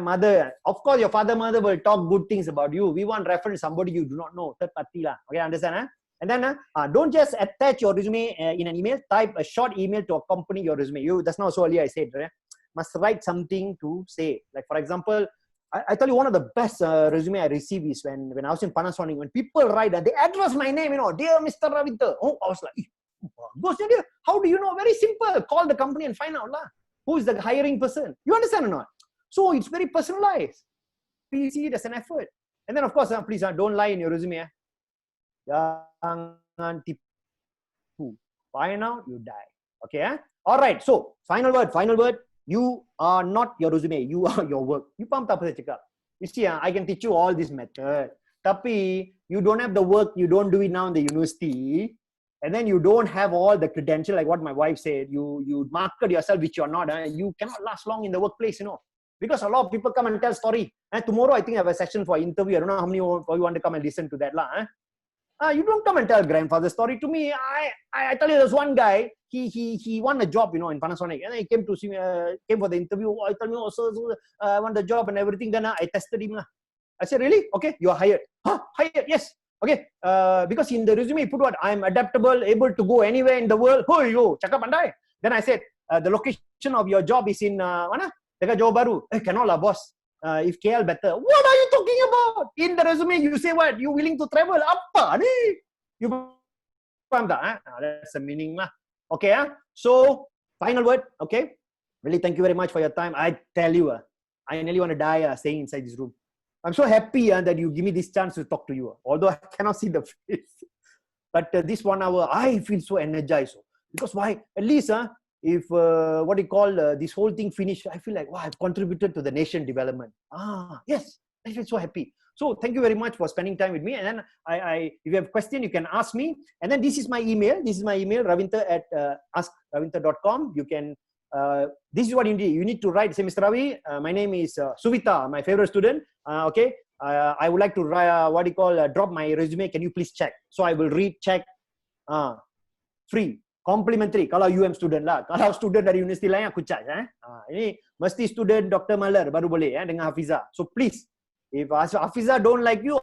Mother. Of course, your mother will talk good things about you. We want reference somebody you do not know. Third party lah. Okay, understand? And then don't just attach your resume in an email. Type a short email to accompany your resume. That's not so earlier I said. Right? Must write something to say. Like for example, I tell you one of the best resume I received is when I was in Panasonic. When people write, they address my name. Dear Mr. Ravitha. Oh, I was like, how do you know? Very simple. Call the company and find out lah. Who is the hiring person? You understand or not? So it's very personalized. Please see it as an effort. And then of course, please don't lie in your resume. Jangan tipu. By now, you die. Okay? All right. So, final word. You are not your resume. You are your work. You faham tak apa saya cakap? You see, I can teach you all this method. Tapi, you don't have the work. You don't do it now in the university. And then you don't have all the credential, like what my wife said. You market yourself, which you're not. You cannot last long in the workplace, Because a lot of people come and tell story. Tomorrow, I think I have a session for interview. I don't know how many of you want to come and listen to that lah. You don't come and tell grandfather story to me. I tell you, there's one guy. He won a job, in Panasonic, and he came to see me, came for the interview. I told him, sir, I won the job and everything. Then I tested him. I said, really? Okay, you are hired. Hired? Yes. Okay. Because in the resume, he put what? I'm adaptable, able to go anywhere in the world. Oh, yo, cakap pandai. Then I said, the location of your job is in mana? Dekat Johor Bahru. Cannot lah, boss. If KL better. What are you talking about? In the resume, you say what? You willing to travel? Apa ni? You faham tak? That's the meaning lah. Okay. So, final word. Okay. Really, thank you very much for your time. I tell you, I nearly want to die staying inside this room. I'm so happy that you give me this chance to talk to you. Although I cannot see the face. But this 1 hour, I feel so energized. Because why? At least, if this whole thing finished, I feel like, wow, I've contributed to the nation development. Yes, I feel so happy. So thank you very much for spending time with me. And then if you have a question, you can ask me. And then this is my email. ravintha@askravintha.com. You can, this is what you need. You need to write, say, Mr. Ravi, my name is Suvita, my favorite student. Okay. I would like to drop my resume. Can you please check? So I will read, check, free. Complimentary kalau UM student lah. Kalau student dari universiti lain aku charge. Ini mesti student Dr. Malar baru boleh dengan Hafiza. So please, if Hafiza don't like you,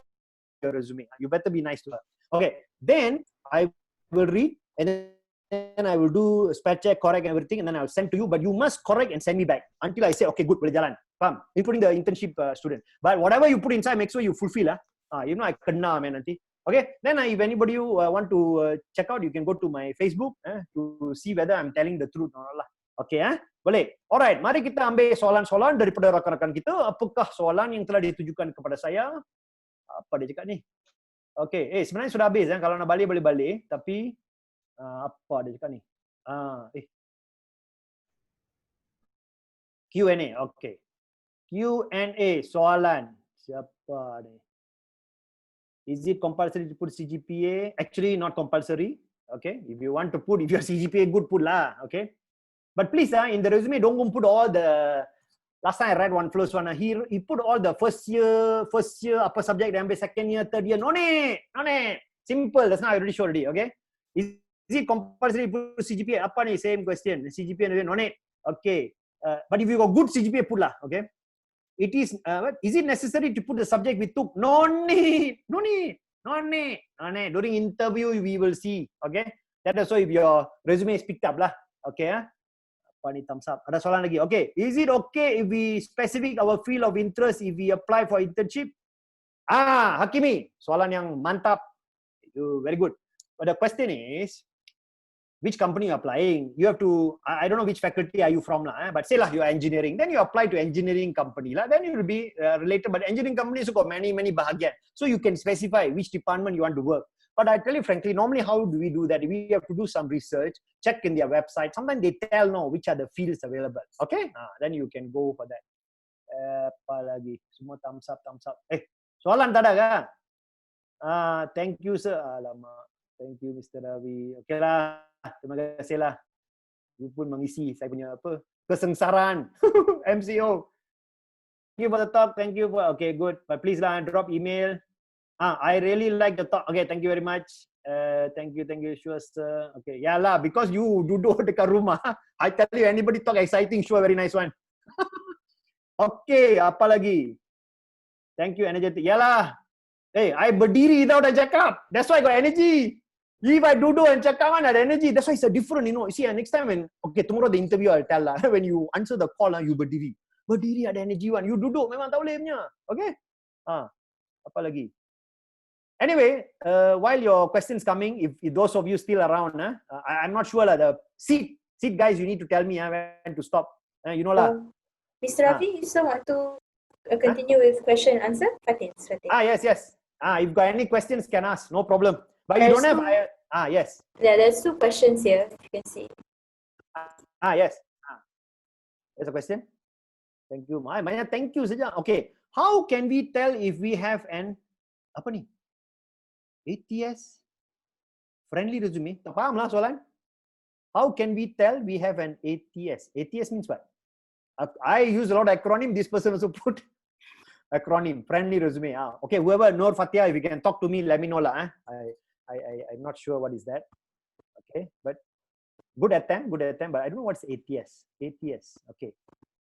your resume, you better be nice to her. Okay, then I will read and then I will do spell check, correct everything, and then I will send to you. But you must correct and send me back until I say okay, good, boleh jalan. Faham? Including the internship student. But whatever you put inside, make sure you fulfill. I kena man nanti. Okay, then if anybody want to check out, you can go to my Facebook to see whether I'm telling the truth or not. Okay, boleh. Alright, mari kita ambil soalan-soalan daripada rakan-rakan kita. Apakah soalan yang telah ditujukan kepada saya? Apa dia cakap ni? Okay, sebenarnya sudah habis. Kalau nak balik, boleh balik. Tapi, apa dia cakap ni? Q&A, okay. Q&A, soalan. Siapa ni? Is it compulsory to put CGPA? Actually, not compulsory. Okay, if you want to put, if your CGPA good, put lah. Okay, but please, in the resume, don't go put all the. Last time I read one first one. He put all the first year, upper subject, then second year, third year. No need. Simple. That's not I already showed already. Okay, is it compulsory to put CGPA? Apa ni? Same question. CGPA no need. Okay, but if you got good CGPA, put lah. Okay. it is, is it necessary to put the subject we took? No need. No need. No need. No need. During interview, we will see. Okay. That is why if your resume is picked up lah. Okay. Apa ni thumbs up? Ada soalan lagi. Okay. Is it okay if we specific our field of interest if we apply for internship? Hakimi. Soalan yang mantap. Very good. But the question is, which company you're applying? You have to, I don't know which faculty are you from, but say you're engineering, then you apply to engineering company, then it will be related. But engineering companies have got many bahagian. So you can specify which department you want to work. But I tell you frankly, normally how do we do that? We have to do some research, check in their website. Sometimes they tell which are the fields available. Okay? Then you can go for that. Apa lagi? Semua thumbs up. Soalan tak ada kan? Thank you sir. Alamak. Thank you Mr. Ravi. Okay lah. Terima kasih lah. You pun mengisi saya punya kesengsaraan. MCO. Thank you for the talk. Thank you for, okay, good. But please lah, drop email. I really like the talk. Okay, thank you very much. Thank you, sure sir. Okay, ya lah, because you duduk dekat rumah. I tell you, anybody talk exciting, sure, very nice one. Okay, apa lagi? Thank you, energetic. Ya lah. Hey, I berdiri tau dah cakap. That's why I got energy. If I duduk and cakap ada energy, that's why it's a different, you see, next time when, okay, tomorrow the interview I'll tell lah, when you answer the call, you berdiri. Berdiri ada energy one. You duduk memang tak boleh punya. Okay? Apa lagi? Anyway, while your questions coming, if those of you still around, I'm not sure lah, the seat guys, you need to tell me when to stop. You know lah. Mr. Ravi, you still want to continue with question and answer? Fatin. Yes. If you got any questions, can ask. No problem. But you don't have, yes. Yeah, there's 2 questions here, if you can see. Yes. There's a question. Thank you. Thank you saja. Okay. How can we tell if we have an, apa ni? ATS? Friendly resume? Tak faham lah soalan. How can we tell we have an ATS? ATS means what? I use a lot of acronym. This person also put acronym, friendly resume. Okay, whoever, Noor Fatia, if you can talk to me, let me know lah. I'm not sure what is that. Okay, but good attempt, but I don't know what's ATS. ATS, okay.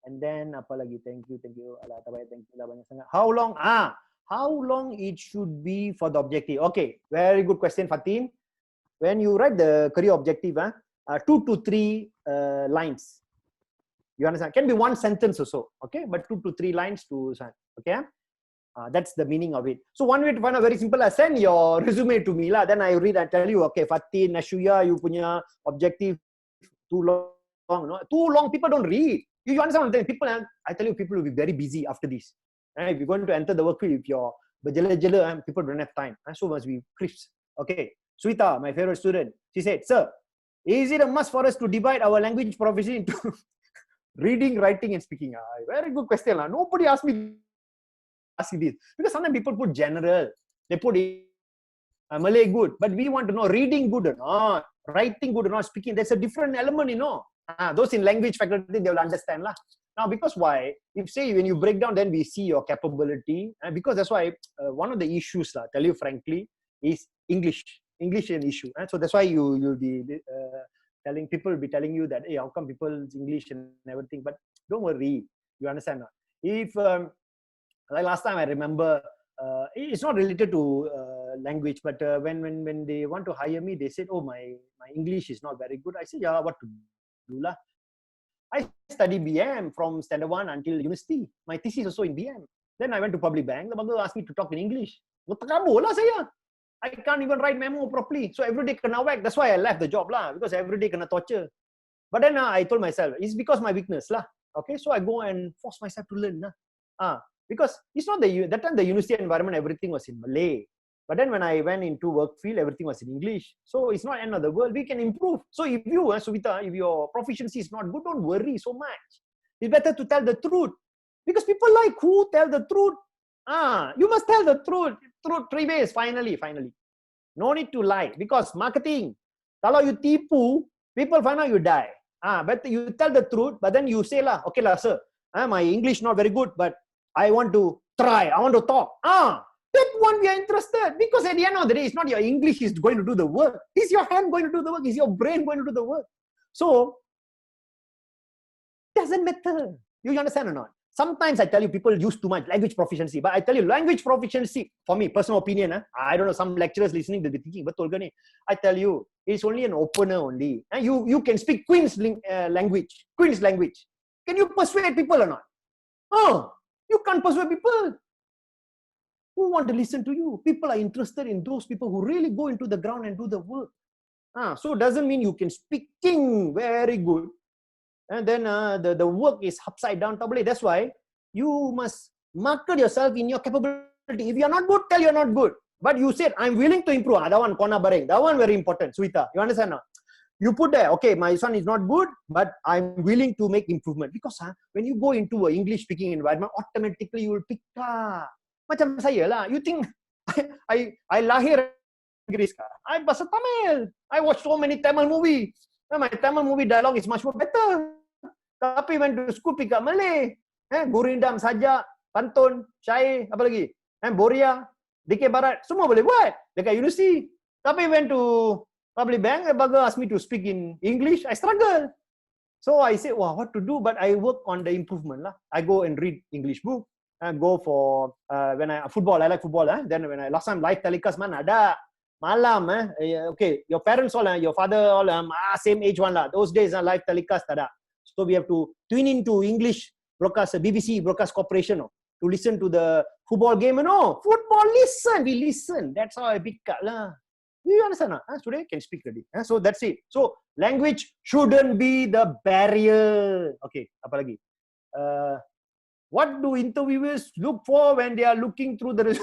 And then apa lagi? Thank you. Alah, thank you lah banyak sangat. How long it should be for the objective? Okay, very good question, Fatin. When you write the career objective, 2 to 3 lines. You understand? Can be 1 sentence or so, okay? But 2 to 3 lines to, okay? That's the meaning of it. So one way to find out very simple, send your resume to me lah. Then I read and tell you, okay, Fatin, Nashuya, you punya objective too long. No? Too long, people don't read. You understand what I'm saying? People, I tell you, people will be very busy after this. If you're going to enter the workfield, if you're berjela-jela, people don't have time. So must be crisp. Okay, Suita, my favorite student, she said, sir, is it a must for us to divide our language proficiency into reading, writing, and speaking? Very good question. Nobody asked me asking this, because sometimes people put general, they put Malay good, but we want to know reading good or not, writing good or not, speaking. There's a different element, those in language faculty, they will understand lah. Now, because why? If say when you break down, then we see your capability, and because that's why one of the issues lah, tell you frankly, is English is an issue. So that's why you'll be telling people, will be telling you that, hey, how come people's English and everything? But don't worry, you understand. If like last time I remember, it's not related to language, but when they want to hire me, they said, oh, my English is not very good. I said, yeah, what to do lah? I studied BM from standard 1 until university. My thesis also in BM. Then I went to public bank. The banker asked me to talk in English. I can't even write memo properly. So every day kena whack. That's why I left the job lah, because every day kena torture. But then I told myself, it's because my weakness lah. Okay, so I go and force myself to learn lah. Because it's not that time the university environment, everything was in Malay. But then when I went into work field, everything was in English. So it's not end of the world. We can improve. So if you, Suvita, if your proficiency is not good, don't worry so much. It's better to tell the truth. Because people like who tell the truth. You must tell the truth. Truth 3 ways, finally. No need to lie. Because marketing, kalau you tipu, people find out you die. But you tell the truth, but then you say lah, okay lah, sir, my English not very good, but I want to try. I want to talk. That one we are interested, because at the end of the day, it's not your English is going to do the work. Is your hand going to do the work? Is your brain going to do the work? So, doesn't matter. You understand or not? sometimes I tell you people use too much language proficiency, but I tell you language proficiency, for me, personal opinion, I don't know, some lecturers listening will be thinking, betul ke ni? I tell you, it's only an opener only. And you can speak Queen's language. Can you persuade people or not? Oh, you can't persuade people. Who want to listen to you? People are interested in those people who really go into the ground and do the work. So it doesn't mean you can speaking very good. And then the work is upside down. That's why you must market yourself in your capability. If you're not good, tell you're not good. But you said, I'm willing to improve. That one, kona bareng. That one very important. Suita, you understand now? You put there, okay, my son is not good, but I'm willing to make improvement. Because when you go into an English speaking environment, automatically you will pick up. Macam saya lah. You think I lahir English ka? I bahasa Tamil. I watch so many Tamil movie. My Tamil movie dialogue is much more better. Tapi when to school pick up Malay. Gurindam, Sajak, Pantun, Syair, apa lagi? Boria, DK Barat, semua boleh buat dekat universiti. Tapi when to public bank, baga ask me to speak in English, I struggle. So I said, wow, what to do? But I work on the improvement lah. I go and read English book. Go for when I football. I like football. Then when I last time live telecast man ada malam. Okay, your parents all, your father all same age one lah. Those days live telecast ada. So we have to tune into English broadcast, BBC Broadcast Corporation to listen to the football game. Football listen, we listen. That's how I pick up lah. You understand? Today can speak already. So that's it. So language shouldn't be the barrier. Okay, apa lagi? What do interviewers look for when they are looking through the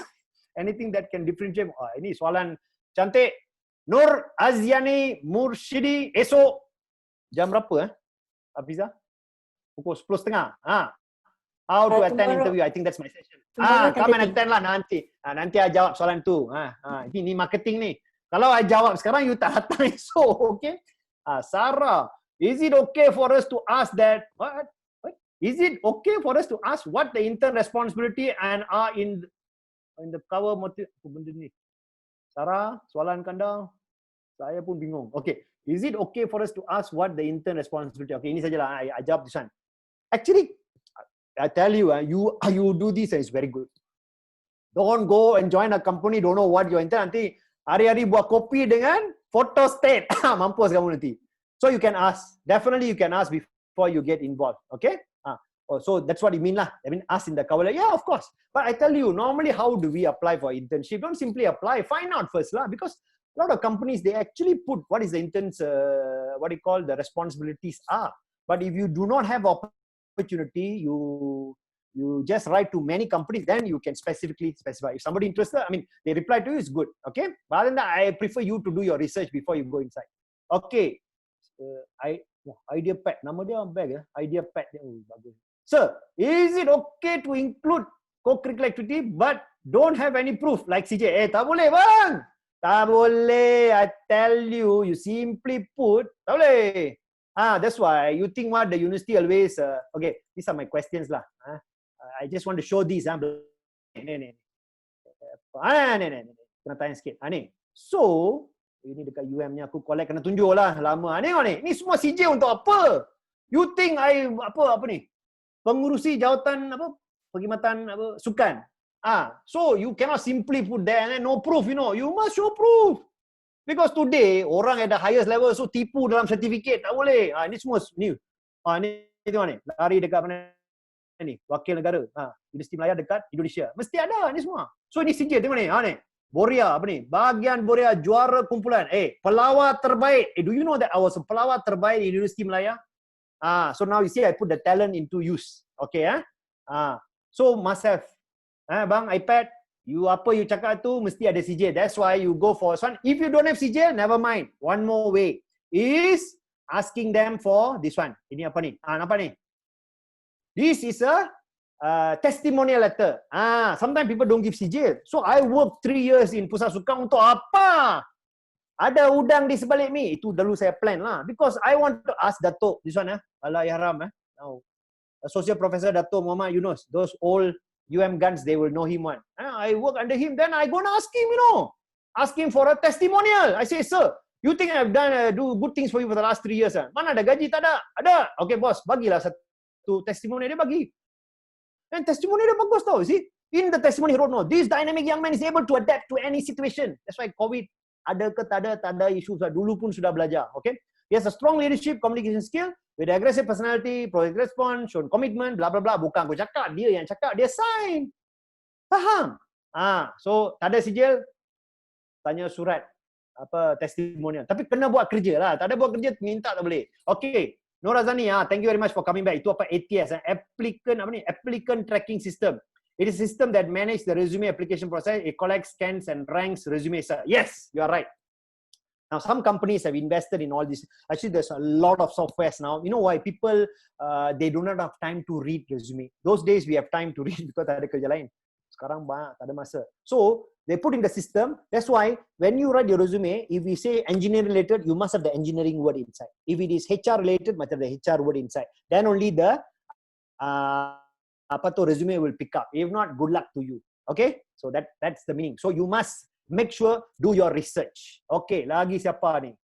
anything that can differentiate? Ini soalan cantik. Nur Aziani Murshidi, esok jam berapa? Afiza? Pukul 10.30. How to attend interview? I think that's my session. Come and attend lah nanti. Nanti I jawab soalan tu. Ini marketing ni. Kalau I jawab sekarang, you tak datang esok, okay? Sarah, is it okay for us to ask that? What? Is it okay for us to ask what the intern responsibility and are in the cover motive? Benda ni. Sarah, soalan kanda, saya pun bingung. Okay, is it okay for us to ask what the intern responsibility? Okay, ini sajalah. I jawab this one. Actually, I tell you, you do this and it's very good. Don't go and join a company, don't know what your intern, nanti hari-hari buat kopi dengan photo state. Mampus kamu nanti. So you can ask. Definitely you can ask before you get involved. Okay? So that's what you mean lah. I mean, ask in the cover. Yeah, of course. But I tell you, normally how do we apply for internship? Don't simply apply. Find out first lah. Because a lot of companies, they actually put what is the intern's, what do you call the responsibilities are. But if you do not have opportunity, you just write to many companies, then you can specifically specify. If somebody interested, I mean, they reply to you, is good. Okay? But other than that, I prefer you to do your research before you go inside. Okay. Idea pad. Nama dia bag. Idea pad. Bagus. Sir, is it okay to include co-curricular activity but don't have any proof like CJ? Tak boleh bang. Tak boleh. I tell you, you simply put, tak boleh. That's why you think what the university always, okay, these are my questions lah. I just want to show these. Ni. Kena tanya sikit. Ni. So, ini dekat UM ni aku collect, kena tunjuk lah lama. Tengok ni. Ni semua CJ untuk apa? You think I, apa ni? Pengurusi jawatan, perkhidmatan, sukan. So, you cannot simply put there and then no proof, You must show proof. Because today, orang at the highest level, so tipu dalam sertifikat. Tak boleh. Ini semua new. Ni tengok ni. Lari dekat mana ni? Wakil negara. Universiti Melaya dekat Indonesia. Mesti ada ni semua. So, ini CJ. Tengok ni. Ni. Boria, apa ni? Bahagian Boria, juara kumpulan. Pelawat terbaik. Do you know that I was a pelawat terbaik di Universiti Melaya? So now you see I put the talent into use. Okay, so must have. Bang, iPad, you apa you cakap tu mesti ada CJ. That's why you go for one. If you don't have CJ, never mind. One more way is asking them for this one. Ini apa ni? Apa ni? This is a testimonial letter. Sometimes people don't give CJ. So I work 3 years in Pusat Sukan untuk apa? Ada udang di sebalik mi. Itu dulu saya plan lah. Because I want to ask Datuk. This one Allahyarham. Now, Associate Professor Datuk Muhammad Yunus. Those old UM guns, they will know him one. I work under him. Then I gonna ask him, Ask him for a testimonial. I say, sir, you think I've done do good things for you for the last 3 years? Mana ada gaji? Tak ada. Ada. Okay, boss. Bagilah satu testimonial. Dia bagi. And testimoni dia bagus tau. See, in the testimony he wrote, no, this dynamic young man is able to adapt to any situation. That's why COVID ada ke tak ada issues lah. Dulu pun sudah belajar. Okay, he has a strong leadership, communication skill, with aggressive personality, project response, shown commitment, blah blah blah. Bukan aku cakap, dia yang cakap, dia sign. Faham? So tak ada sijil, tanya surat apa testimonial. Tapi kena buat kerja lah. Tak ada buat kerja, minta tak boleh. Okay. Nur Razani, thank you very much for coming back. Itu apa? ATS, Applicant Tracking System. It is a system that manages the resume application process. It collects, scans, and ranks resumes. Yes, you are right. Now, some companies have invested in all this. Actually, there's a lot of softwares now. You know why? People, they do not have time to read resume. Those days, we have time to read because ada kerja lain. Sekarang banyak, tak ada masa. So, they put in the system. That's why when you write your resume, if we say engineering related, you must have the engineering word inside. If it is HR related, must have the HR word inside. Then only the resume will pick up. If not, good luck to you. Okay? So that's the meaning. So you must make sure do your research. Okay, lagi siapa ni?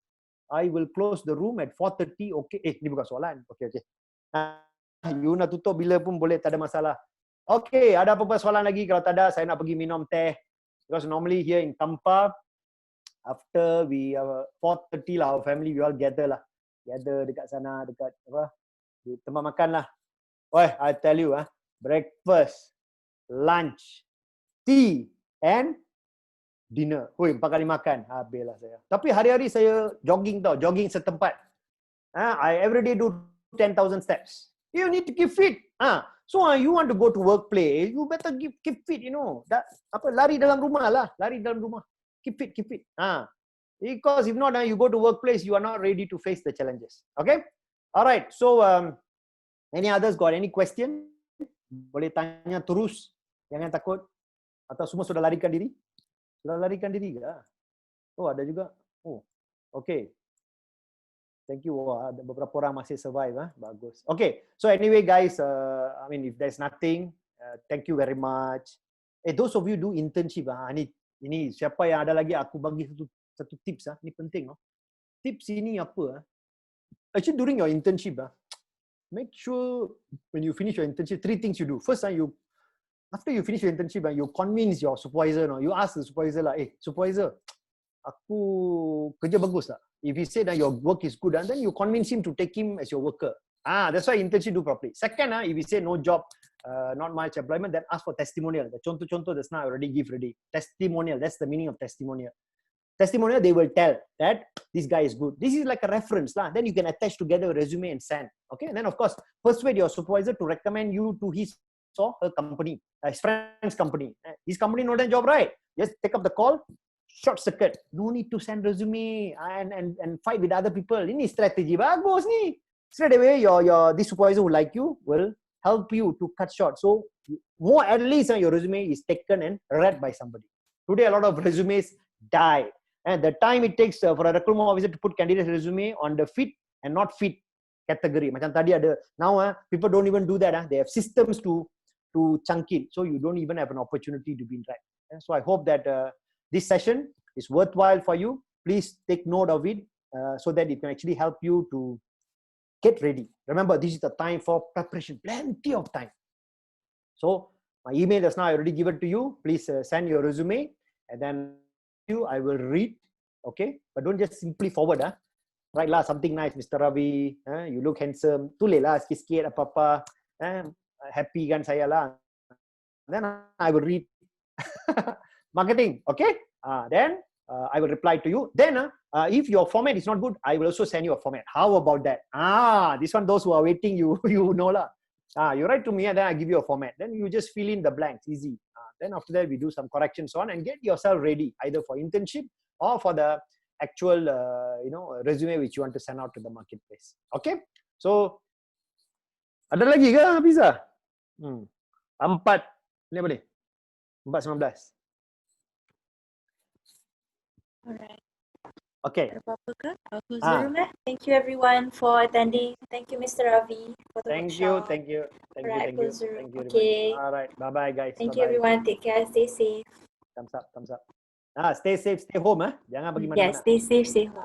I will close the room at 4:30. Okay. Ni bukan soalan. Okay. You nak tutup bila pun boleh, tak ada masalah. Okay, ada apa-apa soalan lagi? Kalau tak ada, saya nak pergi minum teh. Because normally here in Tampa, after we 4:30 lah, our family we all gather dekat sana, dekat apa, di tempat makan lah. I tell you breakfast, lunch, tea and dinner. 4 kali makan, habislah saya. Tapi hari-hari saya jogging setempat. I every day do 10,000 steps. You need to keep fit. So you want to go to workplace, you better keep fit, you know. Lari dalam rumah lah, Keep fit. Because if not, you go to workplace, you are not ready to face the challenges. Okay? All right. So any others got any question? Boleh tanya terus, jangan takut. Atau semua sudah larikan diri? Sudah larikan diri ke? Oh, ada juga. Oh, okay. Thank you. Ada beberapa orang masih survive. Bagus. Okay. So anyway, guys, I mean, if there's nothing, thank you very much. Those of you do internship, ini siapa yang ada lagi? Aku bagi satu tips. Ini penting. Tips ini apa? Actually, during your internship, make sure when you finish your internship, 3 things you do. First, after you finish your internship, you convince your supervisor. You ask the supervisor lah, supervisor, aku kerja bagus tak? If he say that your work is good, and then you convince him to take him as your worker. That's why internship do properly. Second, if he say no job, not much employment, then ask for testimonial. The contoh that's now already give ready. Testimonial, that's the meaning of testimonial. Testimonial, they will tell that this guy is good. This is like a reference lah. Then you can attach together a resume and send. Okay, and then of course, persuade your supervisor to recommend you to his or her company, his friend's company. His company know the job, right? Just take up the call. Short circuit. No need to send resume and fight with other people. Ini strategi bagus ni. Straight away, this supervisor who like you will help you to cut short. So more at least your resume is taken and read by somebody. Today, a lot of resumes die. And the time it takes for a recruitment officer to put candidate resume on the fit and not fit category. Macam tadi ada. Now, people don't even do that. They have systems to chunk it. So you don't even have an opportunity to be in track. So I hope that this session is worthwhile for you. Please take note of it so that it can actually help you to get ready. Remember, this is the time for preparation. Plenty of time. So my email is now already given to you. Please send your resume and then I will read. Okay? But don't just simply forward. Write lah something nice, Mr. Ravi. You look handsome. Tulis lah sikit-sikit apa-apa. Happy kan saya lah. Then I will read. Marketing, okay? Then I will reply to you. Then if your format is not good, I will also send you a format. How about that? This one, those who are waiting, you know lah. You write to me and then I give you a format. Then you just fill in the blanks, easy. Then after that, we do some corrections on and get yourself ready, either for internship or for the actual, resume which you want to send out to the marketplace. Okay? So, ada lagi ke Hafiza? 4. Ini apa ni? 4:19. Alright. Okay. Apa-apa ke? I'll close the room. Thank you everyone for attending. Thank you, Mr. Ravi, for the workshop. Thank you. Alright, close the room. Thank you. Okay. Alright, bye-bye guys. Thank you everyone. Take care. Stay safe. Thumbs up. Stay safe, stay home. Jangan pergi mana-mana. Yes, stay safe, stay home.